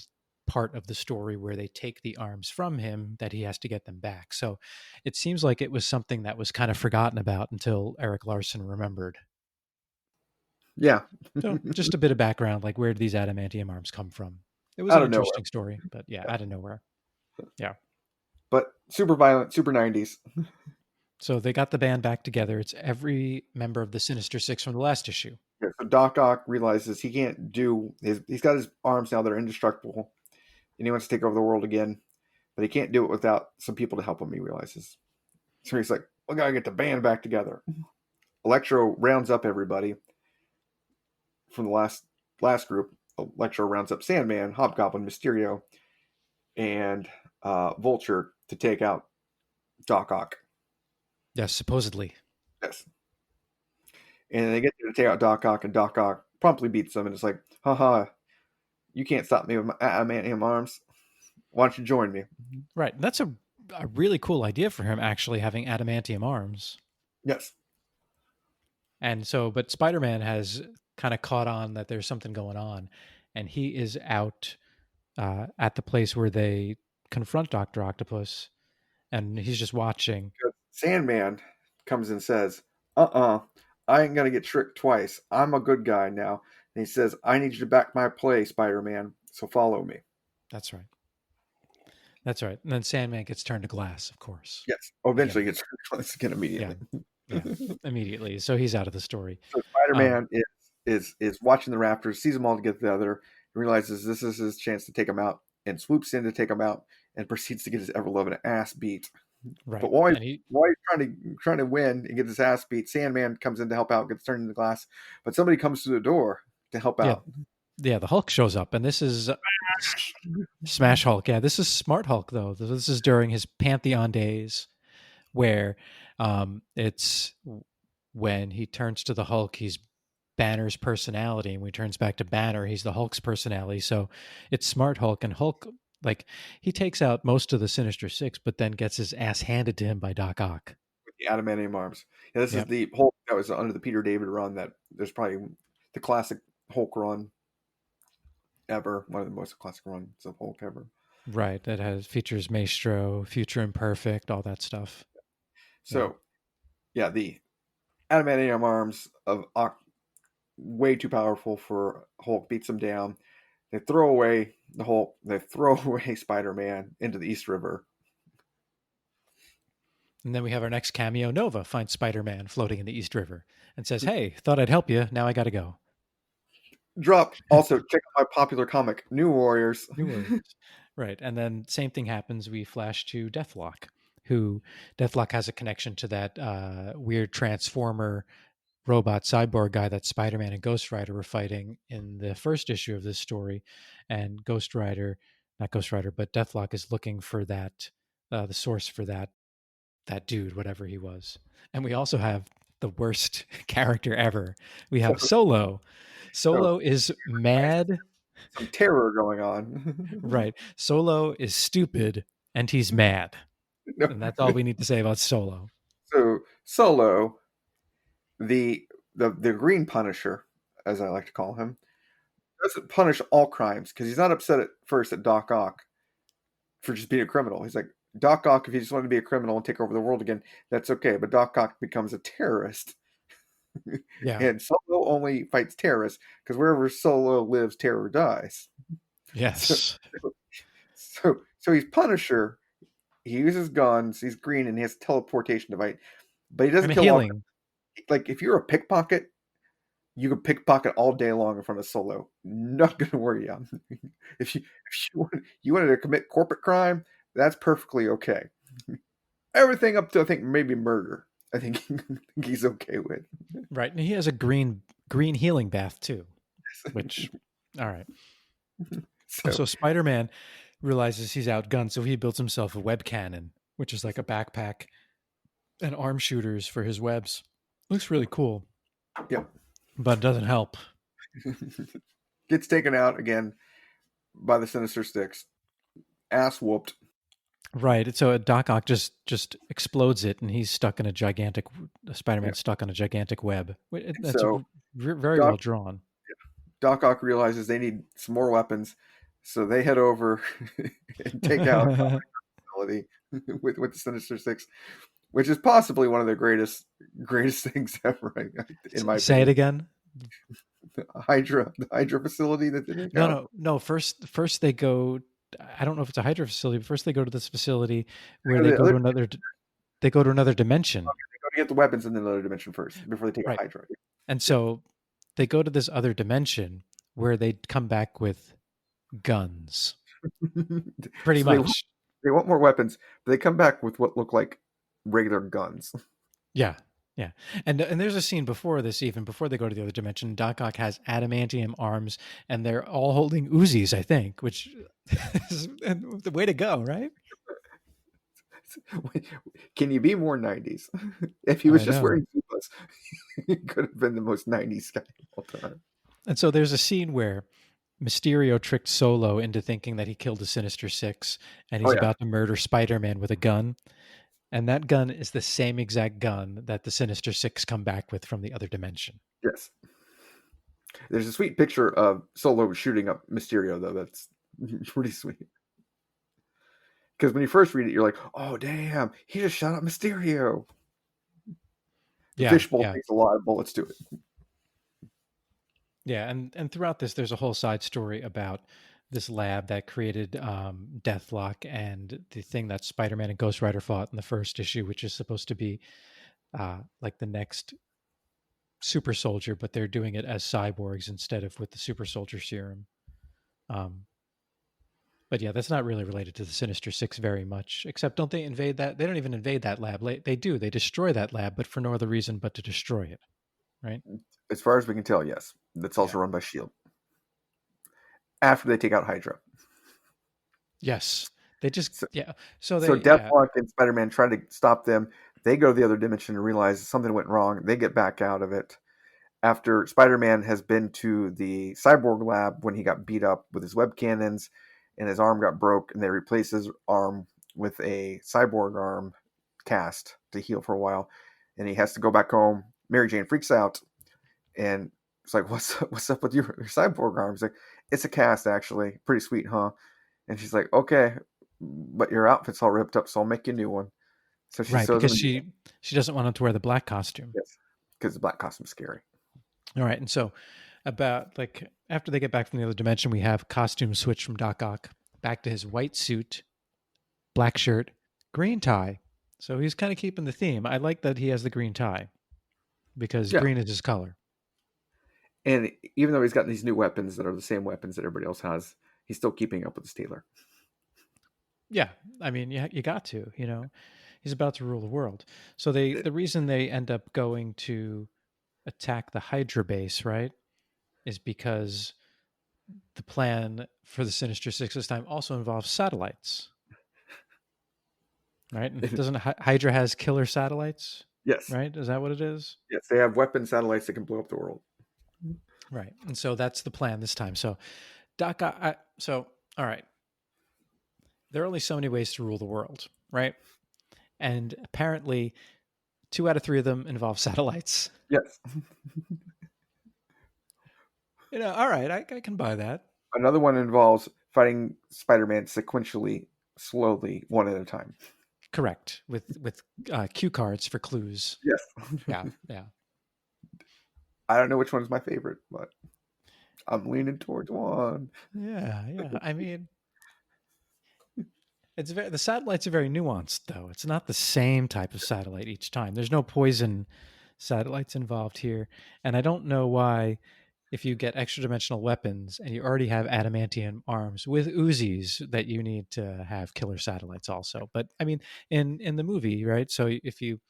Speaker 2: part of the story where they take the arms from him that he has to get them back. So it seems like it was something that was kind of forgotten about until Erik Larsen remembered.
Speaker 1: Yeah.
Speaker 2: So just a bit of background, like where did these adamantium arms come from? It was an interesting story, but out of nowhere. Yeah.
Speaker 1: But super violent, super 90s.
Speaker 2: So they got the band back together. It's every member of the Sinister Six from the last issue.
Speaker 1: Yeah, so Doc Ock realizes he can't do he's got his arms now that are indestructible, and he wants to take over the world again, but he can't do it without some people to help him, he realizes. So he's like, we gotta get the band back together. Electro rounds up everybody from the last group. Electro rounds up Sandman, Hobgoblin, Mysterio, and Vulture to take out Doc Ock.
Speaker 2: Yes, supposedly.
Speaker 1: Yes. And they get to take out Doc Ock, and Doc Ock promptly beats them, and it's like, haha, you can't stop me with my adamantium arms. Why don't you join me?
Speaker 2: Right. That's a really cool idea for him, actually, having adamantium arms.
Speaker 1: Yes.
Speaker 2: And so, but Spider-Man has kind of caught on that there's something going on, and he is out at the place where they confront Dr. Octopus, and he's just watching.
Speaker 1: Sandman comes and says, I ain't gonna get tricked twice. I'm a good guy now. And he says, I need you to back my play, Spider-Man, so follow me.
Speaker 2: That's right. That's right. And then Sandman gets turned to glass, of course.
Speaker 1: Yes. Eventually
Speaker 2: Again.
Speaker 1: gets tricked again
Speaker 2: Yeah.
Speaker 1: immediately.
Speaker 2: Yeah. Immediately. So he's out of the story.
Speaker 1: So
Speaker 2: Um,
Speaker 1: Spider-Man is watching the Raptors, sees them all together, realizes this is his chance to take them out, and swoops in to take them out, and proceeds to get his ever-loving ass beat.
Speaker 2: right.
Speaker 1: But while
Speaker 2: And he,
Speaker 1: he's trying to win and get his ass beat, Sandman comes in to help out, gets turned into glass. But somebody comes through the door to help
Speaker 2: yeah,
Speaker 1: out.
Speaker 2: yeah, the Hulk shows up, and this is Smash Hulk. Yeah, this is Smart Hulk, though. This is during his Pantheon days, where it's when he turns to the Hulk, he's Banner's personality, and when he turns back to Banner, he's the Hulk's personality. So it's Smart Hulk, and Hulk, like, he takes out most of the Sinister Six, but then gets his ass handed to him by Doc Ock.
Speaker 1: With the adamantium arms. Yeah, this is
Speaker 2: Yep.
Speaker 1: the Hulk that was under the Peter David run. That there's probably the classic Hulk run ever. One of the most classic runs of Hulk ever.
Speaker 2: Right. That features Maestro, Future Imperfect, all that stuff.
Speaker 1: So, yeah, the adamantium arms of Ock, way too powerful for Hulk, beats him down. They throw away the Hulk. They throw away Spider-Man into the East River.
Speaker 2: And then we have our next cameo. Nova finds Spider-Man floating in the East River and says, "Hey, thought I'd help you. Now I got to go."
Speaker 1: Drop. Also, check out my popular comic, New Warriors.
Speaker 2: New Warriors. Right. And then same thing happens. We flash to Deathlock, who Deathlock has a connection to that weird Transformer robot cyborg guy that Spider-Man and Ghost Rider were fighting in the first issue of this story. And Ghost Rider, not Ghost Rider, but Deathlock is looking for that, the source for that dude, whatever he was. And we also have the worst character ever. We have Solo. Solo is mad.
Speaker 1: Some terror going on.
Speaker 2: Right. Solo is stupid and he's mad.
Speaker 1: No.
Speaker 2: And that's all we need to say about Solo.
Speaker 1: So Solo, the Green Punisher, as I like to call him, doesn't punish all crimes because he's not upset at first at Doc Ock for just being a criminal. He's like, Doc Ock, if he just wanted to be a criminal and take over the world again, that's okay. But Doc Ock becomes a terrorist.
Speaker 2: Yeah.
Speaker 1: And Solo only fights terrorists because wherever Solo lives, terror dies.
Speaker 2: Yes.
Speaker 1: So he's Punisher. He uses guns. He's green and he has a teleportation device, but he doesn't kill
Speaker 2: healing.
Speaker 1: Like if you're a pickpocket, you can pickpocket all day long in front of Solo. Not going to worry you. If you wanted to commit corporate crime, that's perfectly okay. Everything up to I think maybe murder, I think he's okay with.
Speaker 2: Right. And he has a green healing bath too, which, all right. So Spider-Man realizes he's outgunned, so he builds himself a web cannon, which is like a backpack and arm shooters for his webs. Looks really cool.
Speaker 1: Yep.
Speaker 2: But it doesn't help.
Speaker 1: Gets taken out again by the Sinister Six. Ass whooped.
Speaker 2: Right. So Doc Ock just explodes it, and he's stuck in a gigantic. Spider-Man's stuck on a gigantic web. That's
Speaker 1: So
Speaker 2: very well drawn.
Speaker 1: Doc Ock realizes they need some more weapons, so they head over and take out the facility with the Sinister Six, which is possibly one of the greatest things ever. In my
Speaker 2: Say
Speaker 1: opinion.
Speaker 2: it again.
Speaker 1: The Hydra facility that they take out?
Speaker 2: No. First they go. I don't know if it's a Hydra facility, but first they go to this facility where
Speaker 1: No,
Speaker 2: they
Speaker 1: the
Speaker 2: go
Speaker 1: other-
Speaker 2: to another. They go to another dimension.
Speaker 1: They go to get the weapons in another dimension first before they take
Speaker 2: Right.
Speaker 1: out Hydra.
Speaker 2: And so they go to this other dimension where they come back with guns. Pretty
Speaker 1: So
Speaker 2: much.
Speaker 1: They want more weapons, but they come back with what look like regular guns.
Speaker 2: Yeah. Yeah. And there's a scene before this, even before they go to the other dimension. Doc Ock has adamantium arms and they're all holding Uzis, I think, which is the way to go, right?
Speaker 1: Can you be more 90s? If he was just wearing Zubaz, he could have been the most 90s guy of all time.
Speaker 2: And so there's a scene where Mysterio tricked Solo into thinking that he killed the Sinister Six, and he's about to murder Spider-Man with a gun. And that gun is the same exact gun that the Sinister Six come back with from the other dimension.
Speaker 1: Yes. There's a sweet picture of Solo shooting up Mysterio, though. That's pretty sweet. Because when you first read it, you're like, oh, damn, he just shot up Mysterio. The
Speaker 2: Yeah,
Speaker 1: fishbowl
Speaker 2: yeah.
Speaker 1: takes a lot of bullets to it.
Speaker 2: Yeah, and throughout this, there's a whole side story about this lab that created Deathlock and the thing that Spider-Man and Ghost Rider fought in the first issue, which is supposed to be like the next super soldier, but they're doing it as cyborgs instead of with the super soldier serum. Um, but yeah, that's not really related to the Sinister Six very much, except don't they invade that? They don't even invade that lab. They do. They destroy that lab, but for no other reason but to destroy it, right?
Speaker 1: As far as we can tell, yes. That's
Speaker 2: Yeah.
Speaker 1: also run by Shield. After they take out Hydra.
Speaker 2: Yes. They just
Speaker 1: So,
Speaker 2: yeah. So
Speaker 1: so
Speaker 2: they yeah.
Speaker 1: Deathlock and Spider-Man try to stop them. They go to the other dimension and realize something went wrong. They get back out of it. After Spider-Man has been to the cyborg lab when he got beat up with his web cannons and his arm got broke, and they replace his arm with a cyborg arm cast to heal for a while, and he has to go back home. Mary Jane freaks out, and it's like, what's up with your cyborg arm? He's like, it's a cast, actually. Pretty sweet, huh? And she's like, okay, but your outfit's all ripped up, so I'll make you a new one. So she
Speaker 2: Right,
Speaker 1: sews him
Speaker 2: because
Speaker 1: a new one.
Speaker 2: she doesn't want him to wear the black costume.
Speaker 1: Yes, because the black costume's scary.
Speaker 2: All right, and so about like after they get back from the other dimension, we have costume switch from Doc Ock back to his white suit, black shirt, green tie. So he's kind of keeping the theme. I like that he has the green tie because
Speaker 1: Yeah,
Speaker 2: green is his color.
Speaker 1: and even though he's got these new weapons that are the same weapons that everybody else has, he's still keeping up with his tailor.
Speaker 2: Yeah, I mean, you got to, you know, he's about to rule the world. So the reason they end up going to attack the Hydra base, right, is because the plan for the Sinister Six this time also involves satellites, right? And doesn't Hydra has killer satellites,
Speaker 1: Yes,
Speaker 2: right? Is that what it is?
Speaker 1: yes, they have weapon satellites that can blow up the world.
Speaker 2: Right. And so that's the plan this time. So Doc, so all right, there are only so many ways to rule the world, right? And apparently, 2 out of 3 of them involve satellites.
Speaker 1: Yes.
Speaker 2: You know, all right, I can buy that.
Speaker 1: Another one involves fighting Spider-Man sequentially, slowly, one at a time.
Speaker 2: Correct. With cue cards for clues.
Speaker 1: Yes.
Speaker 2: Yeah, yeah.
Speaker 1: I don't know which one's my favorite, but I'm leaning towards one.
Speaker 2: Yeah, yeah. I mean, the satellites are very nuanced, though. It's not the same type of satellite each time. There's no poison satellites involved here, and I don't know why. If you get extra dimensional weapons and you already have adamantium arms with Uzis, that you need to have killer satellites also. But I mean, in the movie, right? So if you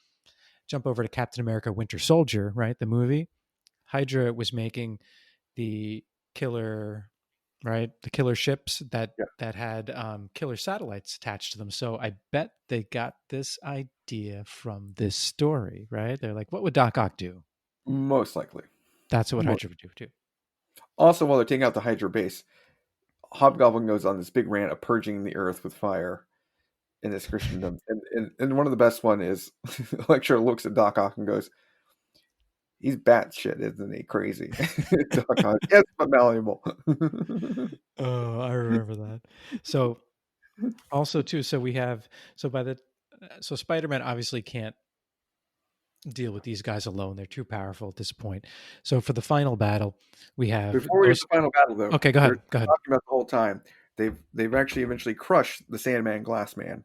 Speaker 2: jump over to Captain America: Winter Soldier, right? The movie, Hydra was making the killer, right? The killer ships that
Speaker 1: Yeah,
Speaker 2: that had killer satellites attached to them. So I bet they got this idea from this story, right? They're like, what would Doc Ock do?
Speaker 1: most likely.
Speaker 2: That's what
Speaker 1: Most.
Speaker 2: Hydra would do too.
Speaker 1: Also, while they're taking out the Hydra base, Hobgoblin goes on this big rant of purging the earth with fire in this Christendom. And one of the best one is Electro looks at Doc Ock and goes, he's batshit, isn't he? Crazy. Doc Ock, yes, but malleable.
Speaker 2: Oh, I remember that. So also too, so we have so Spider-Man obviously can't deal with these guys alone. They're too powerful at this point. So for the final battle, we have
Speaker 1: Before we get to the final battle, though,
Speaker 2: Okay, go
Speaker 1: they're
Speaker 2: ahead. Go ahead.
Speaker 1: talking about the whole time. They've actually eventually crushed the Sandman Glass Man,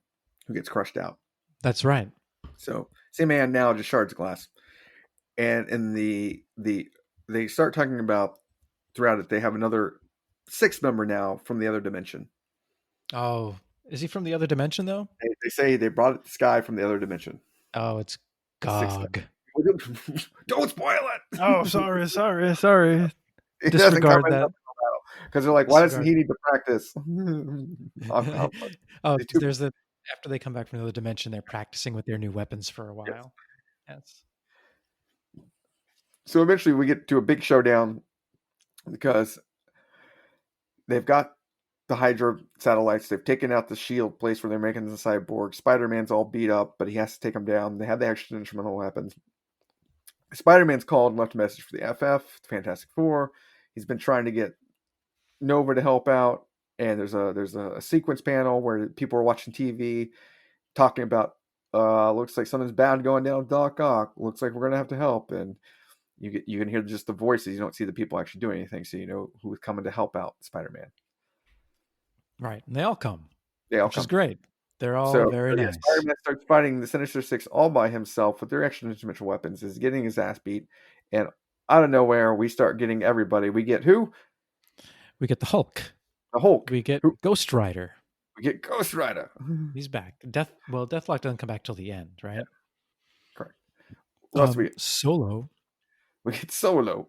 Speaker 1: who gets crushed out.
Speaker 2: That's right.
Speaker 1: So Sandman now just shards of glass, and in they start talking about throughout it. They have another 6 member now from the other dimension.
Speaker 2: Oh, is he from the other dimension though?
Speaker 1: They say they brought this guy from the other dimension.
Speaker 2: Oh, it's
Speaker 1: 6
Speaker 2: Gog.
Speaker 1: Don't spoil it.
Speaker 2: Oh, sorry.
Speaker 1: It doesn't come
Speaker 2: Disregard
Speaker 1: in
Speaker 2: that.
Speaker 1: because they're like, why doesn't
Speaker 2: Disregard.
Speaker 1: he need to practice?
Speaker 2: Oh, there's the after they come back from the other dimension, they're practicing with their new weapons for a
Speaker 1: Yes.
Speaker 2: while. Yes.
Speaker 1: So eventually we get to a big showdown because they've got the Hydra satellites. They've taken out the shield place where they're making the cyborg. Spider-Man's all beat up, but he has to take them down. They have the extra instrumental weapons. Spider-Man's called and left a message for the FF, the Fantastic Four. He's been trying to get Nova to help out, and there's a sequence panel where people are watching TV talking about looks like something's bad going down with Doc Ock. Looks like we're gonna have to help. And you can hear just the voices. You don't see the people actually doing anything, so you know who's coming to help out Spider-Man.
Speaker 2: Right. And they all come,
Speaker 1: They all
Speaker 2: which is
Speaker 1: come.
Speaker 2: great. They're all
Speaker 1: So,
Speaker 2: very
Speaker 1: yeah,
Speaker 2: nice.
Speaker 1: Spider-Man starts fighting the Sinister Six all by himself with their extra dimensional weapons. Is getting his ass beat, and out of nowhere we start getting everybody. We get who?
Speaker 2: We get the Hulk.
Speaker 1: The Hulk.
Speaker 2: We get
Speaker 1: Who?
Speaker 2: Ghost Rider.
Speaker 1: We get Ghost Rider.
Speaker 2: He's back. Deathlock doesn't come back till the end,
Speaker 1: Yeah,
Speaker 2: right?
Speaker 1: correct. What else we get?
Speaker 2: Solo.
Speaker 1: We get Solo.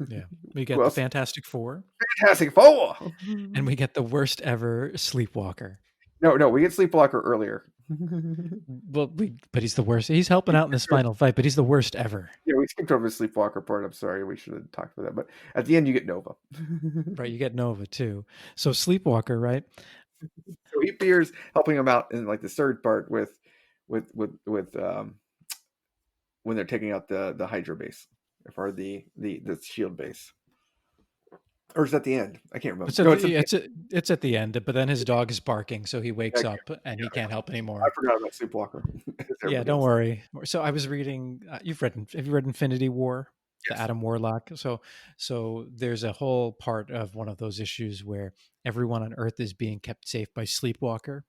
Speaker 2: Yeah. We
Speaker 1: Who
Speaker 2: get the
Speaker 1: else?
Speaker 2: Fantastic Four.
Speaker 1: Fantastic Four.
Speaker 2: And we get the worst ever Sleepwalker.
Speaker 1: No, we get Sleepwalker earlier.
Speaker 2: But he's the worst. He's helping out in this final fight, but he's the worst ever.
Speaker 1: Yeah, we skipped over the Sleepwalker part. I'm sorry. We should have talked about that. But at the end, you get Nova.
Speaker 2: Right. You get Nova too. So Sleepwalker, right?
Speaker 1: So he appears helping him out in like the third part with when they're taking out the Hydra base or the Shield base. Or is that the end? I can't remember.
Speaker 2: It's at the end, but then his dog is barking, so he wakes up and he can't help
Speaker 1: I
Speaker 2: anymore.
Speaker 1: forgot about Sleepwalker.
Speaker 2: Yeah, don't worry. So I was reading. Have you read Infinity War?
Speaker 1: Yes.
Speaker 2: The Adam Warlock. So there's a whole part of one of those issues where everyone on Earth is being kept safe by Sleepwalker.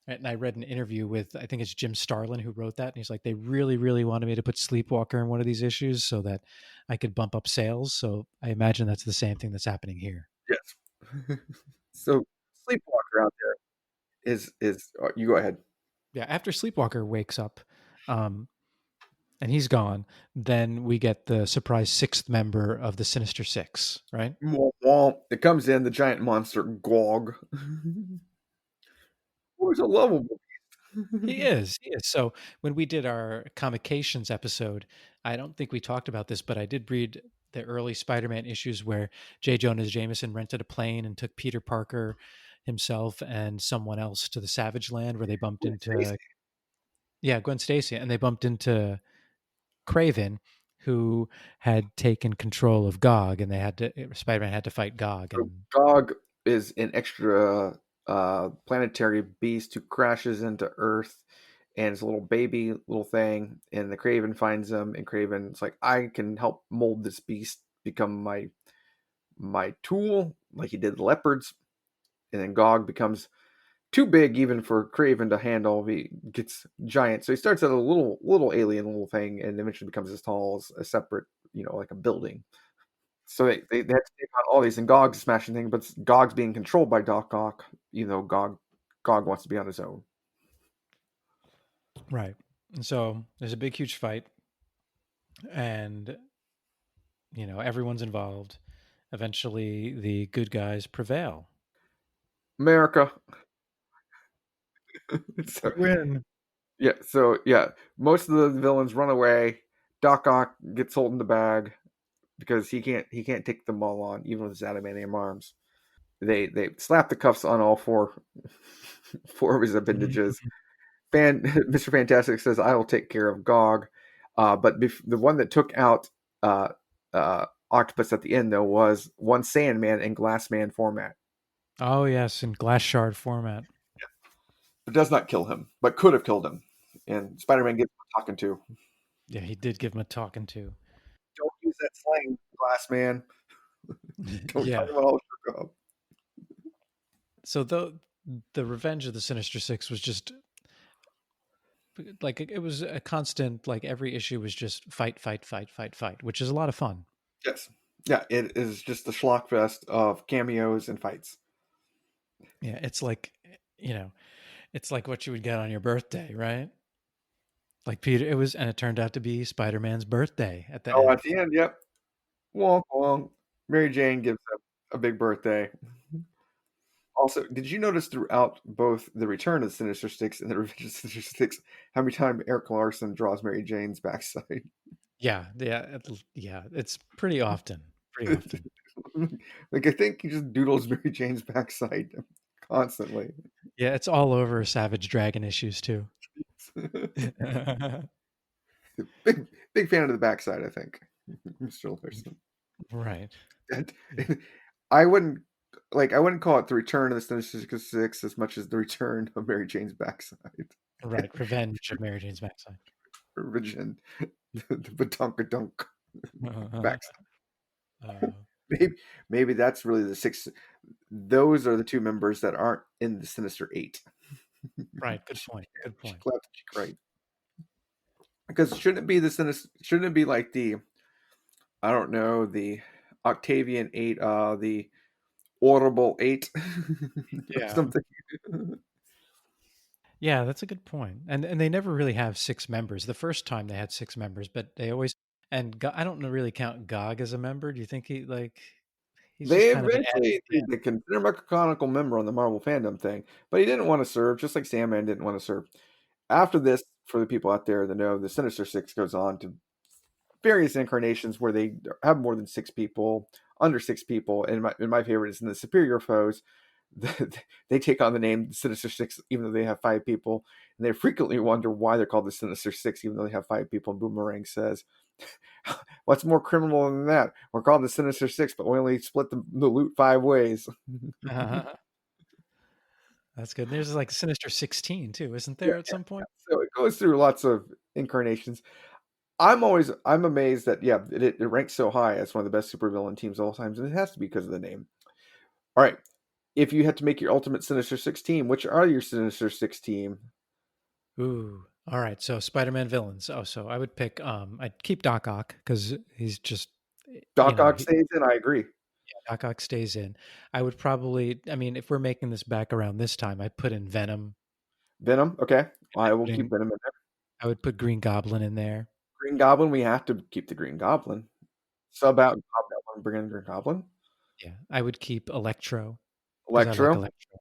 Speaker 2: And I read an interview with, I think it's Jim Starlin who wrote that. And he's like, they really, really wanted me to put Sleepwalker in one of these issues so that I could bump up sales. So I imagine that's the same thing that's happening here.
Speaker 1: Yes. So Sleepwalker out there is you go ahead.
Speaker 2: Yeah. After Sleepwalker wakes up, and he's gone, then we get the surprise sixth member of the Sinister Six, right?
Speaker 1: It comes in the giant monster Gog. Who's a lovable.
Speaker 2: He is. He is. So when we did our Comications episode, I don't think we talked about this, but I did read the early Spider-Man issues where J. Jonah Jameson rented a plane and took Peter Parker himself and someone else to the Savage Land where they bumped into Gwen Stacy, and they bumped into Kraven, who had taken control of Gog, and Spider-Man had to fight Gog.
Speaker 1: So
Speaker 2: And
Speaker 1: Gog is an extra planetary beast who crashes into Earth, and it's a little baby little thing. And the Kraven finds him, and Kraven's like, I can help mold this beast become my tool, like he did the leopards. And then Gog becomes too big even for Kraven to handle. He gets giant, so he starts at a little alien little thing, and eventually becomes as tall as a separate, like a building. So they have to take on all these, and Gog's smashing things, but Gog's being controlled by Doc Ock. Gog wants to be on his own.
Speaker 2: right. And so there's a big, huge fight, and everyone's involved. Eventually, the good guys prevail.
Speaker 1: America.
Speaker 2: We win.
Speaker 1: Yeah. Most of the villains run away. Doc Ock gets hold in the bag because he can't take them all on, even with his adamantium arms. They slap the cuffs on all four of his appendages. Mr. Fantastic says, "I will take care of Gog," but the one that took out Octopus at the end though was one Sandman in Glassman format.
Speaker 2: Oh yes, in glass shard format.
Speaker 1: It does not kill him, but could have killed him. And Spider-Man gets talking to.
Speaker 2: Yeah, he did give him a talking to.
Speaker 1: Don't use that slang, Glassman. Don't
Speaker 2: Yeah.
Speaker 1: talk about all shook up.
Speaker 2: So the Revenge of the Sinister Six was just like it was a constant. Like every issue was just fight, which is a lot of fun.
Speaker 1: Yes. Yeah, it is just a schlock fest of cameos and fights.
Speaker 2: Yeah, it's like it's like what you would get on your birthday, right? Like Peter, and it turned out to be Spider-Man's birthday at the end.
Speaker 1: At the end, yep. Wonk wonk. Mary Jane gives him a big birthday. Also, did you notice throughout both the Return of the Sinister Six and the Revenge of the Sinister Six how many times Erik Larsen draws Mary Jane's backside?
Speaker 2: Yeah. It's pretty often.
Speaker 1: Like I think he just doodles Mary Jane's backside constantly.
Speaker 2: Yeah, it's all over Savage Dragon issues too.
Speaker 1: big fan of the backside, I think. Mr. Larsen.
Speaker 2: Right.
Speaker 1: And I wouldn't call it the Return of the Sinister Six as much as the Return of Mary Jane's backside.
Speaker 2: Right. Revenge of Mary Jane's Backside.
Speaker 1: Origin, the Badonkadunk backside.
Speaker 2: Uh,
Speaker 1: Maybe, maybe that's really the six. Those are the two members that aren't in the Sinister Eight.
Speaker 2: right. Good point. Good
Speaker 1: She
Speaker 2: point.
Speaker 1: clapped, she cried. Because shouldn't it be the Sinister? Shouldn't it be like the, I don't know, the Octavian Eight, the Audible Eight, or
Speaker 2: Yeah.
Speaker 1: something?
Speaker 2: Yeah, that's a good point. And they never really have six members. The first time they had six members, but they always I don't really count Gog as a member. Do you think he's just
Speaker 1: They
Speaker 2: kind of an added
Speaker 1: eventually
Speaker 2: at the end?
Speaker 1: they consider him a canonical member on the Marvel fandom thing, but he didn't want to serve, just like Sandman didn't want to serve. After this, for the people out there that know, the Sinister Six goes on to various incarnations where they have more than six people, under six people, and my favorite is in the Superior Foes. They take on the name Sinister Six, even though they have five people, and they frequently wonder why they're called the Sinister Six, even though they have five people. And Boomerang says, "What's more criminal than that? We're called the Sinister Six, but we only split the loot five ways."
Speaker 2: That's good. There's like Sinister 16 too, isn't
Speaker 1: Yeah,
Speaker 2: there at
Speaker 1: yeah.
Speaker 2: some point?
Speaker 1: So it goes through lots of incarnations. I'm amazed that it ranks so high as one of the best supervillain teams of all times, and it has to be because of the name. All right, if you had to make your ultimate Sinister Six team, which are your Sinister Six team?
Speaker 2: Ooh. All right. So Spider-Man villains. Oh, so I would pick I'd keep Doc Ock because he's just
Speaker 1: Doc Ock stays in. I agree.
Speaker 2: Doc Ock stays in. I would probably, I mean, if we're making this back around this time, I'd put in Venom.
Speaker 1: Venom. Okay, I will
Speaker 2: Put
Speaker 1: keep
Speaker 2: in,
Speaker 1: Venom in there.
Speaker 2: I would put Green Goblin in there.
Speaker 1: Green Goblin. We have to keep the Green Goblin. Sub out Hobgoblin, bring in Green Goblin.
Speaker 2: Yeah, I would keep Electro because I like
Speaker 1: Electro.
Speaker 2: Electro.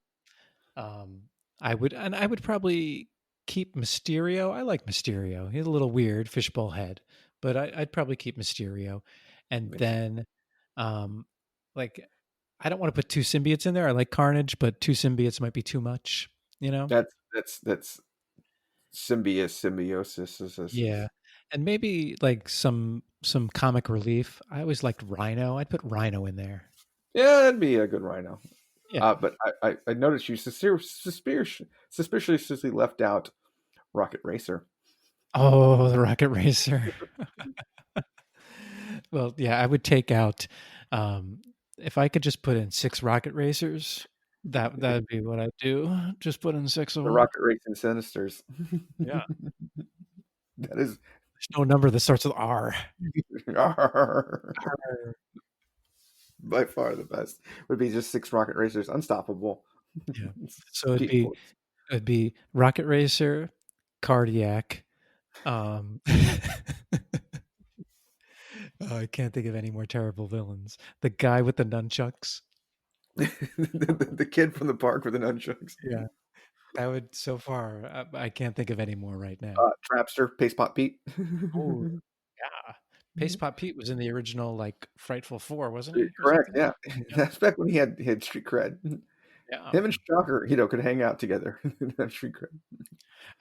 Speaker 2: Um, I would probably keep Mysterio. I like Mysterio. He's a little weird, fishbowl head, but I'd probably keep Mysterio. And then, um, like, I don't want to put two symbiotes in there. I like Carnage, but two symbiotes might be too much. You know?
Speaker 1: That's symbiosis.
Speaker 2: Yeah. And maybe like some comic relief. I always liked Rhino. I'd put Rhino in there.
Speaker 1: Yeah, that'd be a good Rhino.
Speaker 2: Yeah.
Speaker 1: But I noticed you suspiciously left out Rocket Racer.
Speaker 2: Oh, the Rocket Racer. Well, yeah, I would take out if I could just put in six Rocket Racers, that'd be what I'd do. Just put in six of
Speaker 1: The
Speaker 2: them.
Speaker 1: Rocket Racing Sinisters.
Speaker 2: Yeah.
Speaker 1: That is
Speaker 2: There's no number that starts with R.
Speaker 1: by far the best. Would be just six Rocket Racers, unstoppable.
Speaker 2: Yeah. So
Speaker 1: People.
Speaker 2: it'd be Rocket Racer, Cardiac. Oh, I can't think of any more terrible villains. The guy with the nunchucks.
Speaker 1: The kid from the park with the nunchucks.
Speaker 2: Yeah. That would so far. I can't think of any more right now.
Speaker 1: Trapster, Paste Pot Pete.
Speaker 2: Oh, yeah. Paste Pot Pete was in the original like Frightful Four, wasn't he? Or
Speaker 1: Correct,
Speaker 2: something?
Speaker 1: yeah.
Speaker 2: Yeah.
Speaker 1: That's back when he had street cred.
Speaker 2: Yeah.
Speaker 1: Him and Shocker, could hang out together. Have street cred.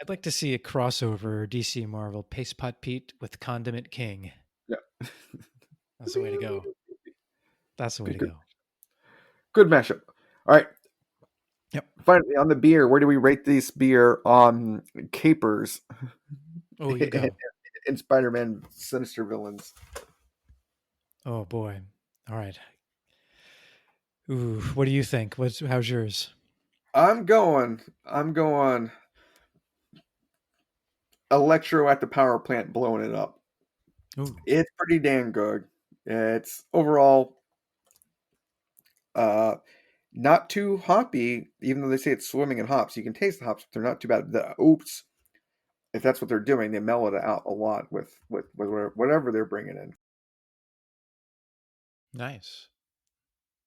Speaker 2: I'd like to see a crossover DC Marvel Paste Pot Pete with Condiment King.
Speaker 1: Yeah.
Speaker 2: That's the way to go. That's the way to
Speaker 1: Good,
Speaker 2: go.
Speaker 1: good mashup. All right.
Speaker 2: Yep.
Speaker 1: Finally, on the beer, where do we rate this beer on capers?
Speaker 2: Oh, you go.
Speaker 1: In Spider-Man Sinister Villains.
Speaker 2: Oh boy. All right. Ooh, what do you think? How's yours?
Speaker 1: I'm going Electro at the power plant blowing it up.
Speaker 2: Ooh.
Speaker 1: It's pretty damn good. It's overall not too hoppy, even though they say it's swimming in hops. You can taste the hops, but they're not too bad. The oats, if that's what they're doing, they mellow it out a lot with whatever they're bringing in.
Speaker 2: Nice.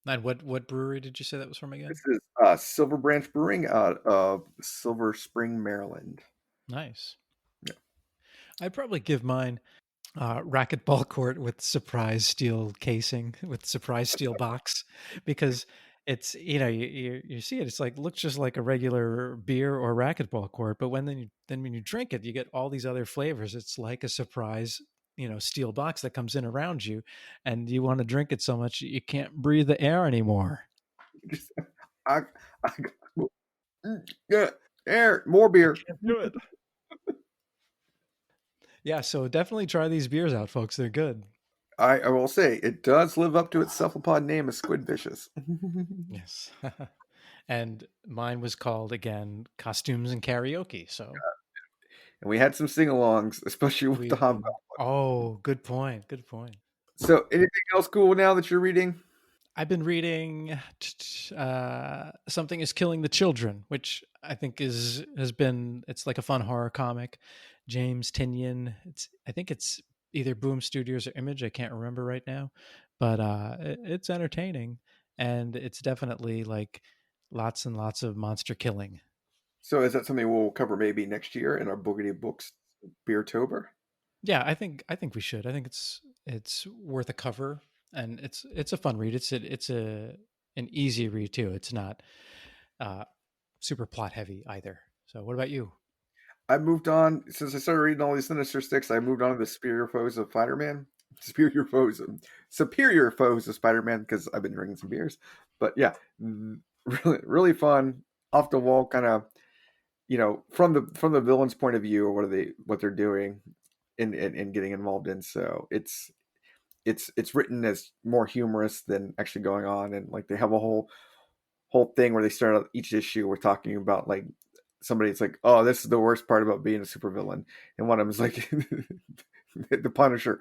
Speaker 2: And what brewery did you say that was from again?
Speaker 1: This is Silver Branch Brewing out of Silver Spring, Maryland.
Speaker 2: Nice.
Speaker 1: Yeah.
Speaker 2: I'd probably give mine racquetball court with surprise steel casing with surprise steel box because it's you see it, it's like looks just like a regular beer or racquetball court, but then when you drink it, you get all these other flavors. It's like a surprise steel box that comes in around you, and you want to drink it so much you can't breathe the air anymore.
Speaker 1: I, I, yeah. Here, more beer.
Speaker 2: Can't do it. Yeah, so definitely try these beers out, folks. They're good.
Speaker 1: I will say it does live up to its cephalopod name of Squid Vicious.
Speaker 2: Yes. And mine was called, again, Costumes and Karaoke. So
Speaker 1: And we had some sing-alongs, especially with
Speaker 2: we
Speaker 1: the
Speaker 2: did.
Speaker 1: Hobgoblin.
Speaker 2: Oh, good point. Good point.
Speaker 1: So, anything else cool now that you're reading?
Speaker 2: I've been reading Something is Killing the Children, which I think it's like a fun horror comic. James Tynion. I think it's either Boom Studios or Image. I can't remember right now, but it's entertaining, and it's definitely like lots and lots of monster killing.
Speaker 1: So, is that something we'll cover maybe next year in our Boogity Books Beertober?
Speaker 2: Yeah, I think we should. I think it's worth a cover, and it's a fun read. It's an easy read too. It's not uh, super plot heavy either. So, what about you?
Speaker 1: I moved on since I started reading all these Sinister sticks. I moved on to the Superior Foes of Spider-Man, Superior Foes of Spider-Man because I've been drinking some beers. But yeah, really, really fun, off the wall kind of. From the villain's point of view, what they're doing, and getting involved in. So it's written as more humorous than actually going on, and like they have a whole thing where they start out each issue. We're talking about like somebody's like, oh, this is the worst part about being a supervillain, and one of them is like the Punisher.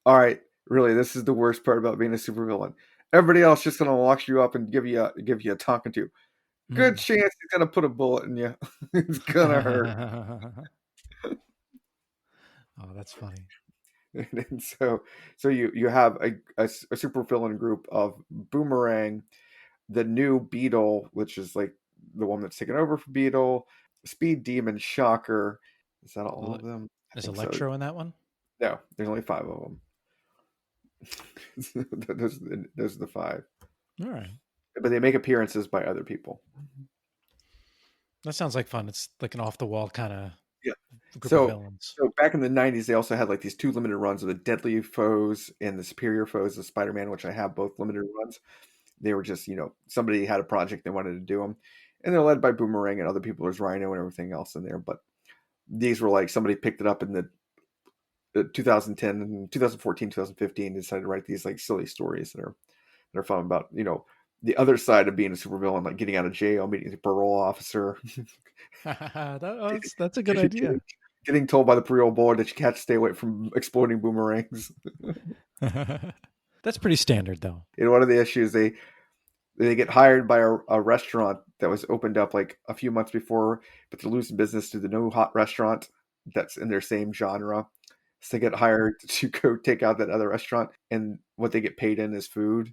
Speaker 1: All right, really, this is the worst part about being a supervillain. Everybody else just gonna lock you up and give you a talking to. Good chance he's gonna put a bullet in you. It's gonna hurt.
Speaker 2: Oh, that's funny.
Speaker 1: And so you have a super villain group of Boomerang, the new Beetle, which is like the one that's taken over for Beetle, Speed Demon, Shocker. Is that all of them? I
Speaker 2: Is
Speaker 1: think
Speaker 2: Electro
Speaker 1: so.
Speaker 2: in that one?
Speaker 1: No, there's only 5 of them. those are the 5.
Speaker 2: All right.
Speaker 1: But they make appearances by other people.
Speaker 2: That sounds like fun. It's like an off the wall kind of
Speaker 1: Yeah.
Speaker 2: group of villains.
Speaker 1: So back in the 90s, they also had like these 2 limited runs of the Deadly Foes and the Superior Foes of Spider-Man, which I have both limited runs. They were just, somebody had a project they wanted to do them. And they're led by Boomerang and other people. There's Rhino and everything else in there. But these were like somebody picked it up in the 2010, 2014, 2015, decided to write these like silly stories that are fun about, the other side of being a supervillain, like getting out of jail, meeting the parole officer.
Speaker 2: That's a good idea.
Speaker 1: Getting told by the parole board that you can't stay away from exploding boomerangs.
Speaker 2: That's pretty standard, though.
Speaker 1: In one of the issues, they get hired by a restaurant that was opened up like a few months before, but they're losing business to the new hot restaurant that's in their same genre. So they get hired to go take out that other restaurant, and what they get paid in is food.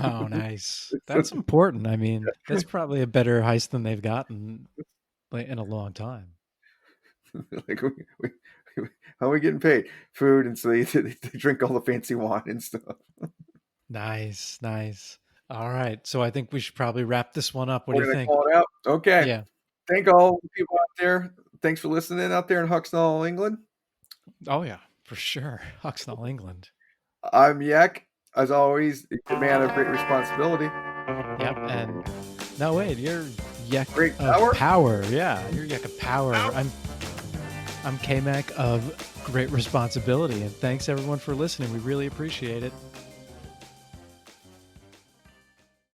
Speaker 2: Oh, nice. That's important. I mean, that's probably a better heist than they've gotten in a long time.
Speaker 1: Like, how are we getting paid? Food, and so they drink all the fancy wine and stuff.
Speaker 2: Nice. All right, so I think we should probably wrap this one up. What do you think?
Speaker 1: Call it out. Okay.
Speaker 2: Yeah.
Speaker 1: Thank all the people out there. Thanks for listening out there in Huxnall, England.
Speaker 2: Oh yeah, for sure. Huxnall, England.
Speaker 1: I'm Yek. As always, a man of great responsibility.
Speaker 2: Yep, and no wait, you're Yek
Speaker 1: Great
Speaker 2: of power. Yeah, you're Yek of power. I'm KMac of great responsibility, and thanks everyone for listening. We really appreciate it.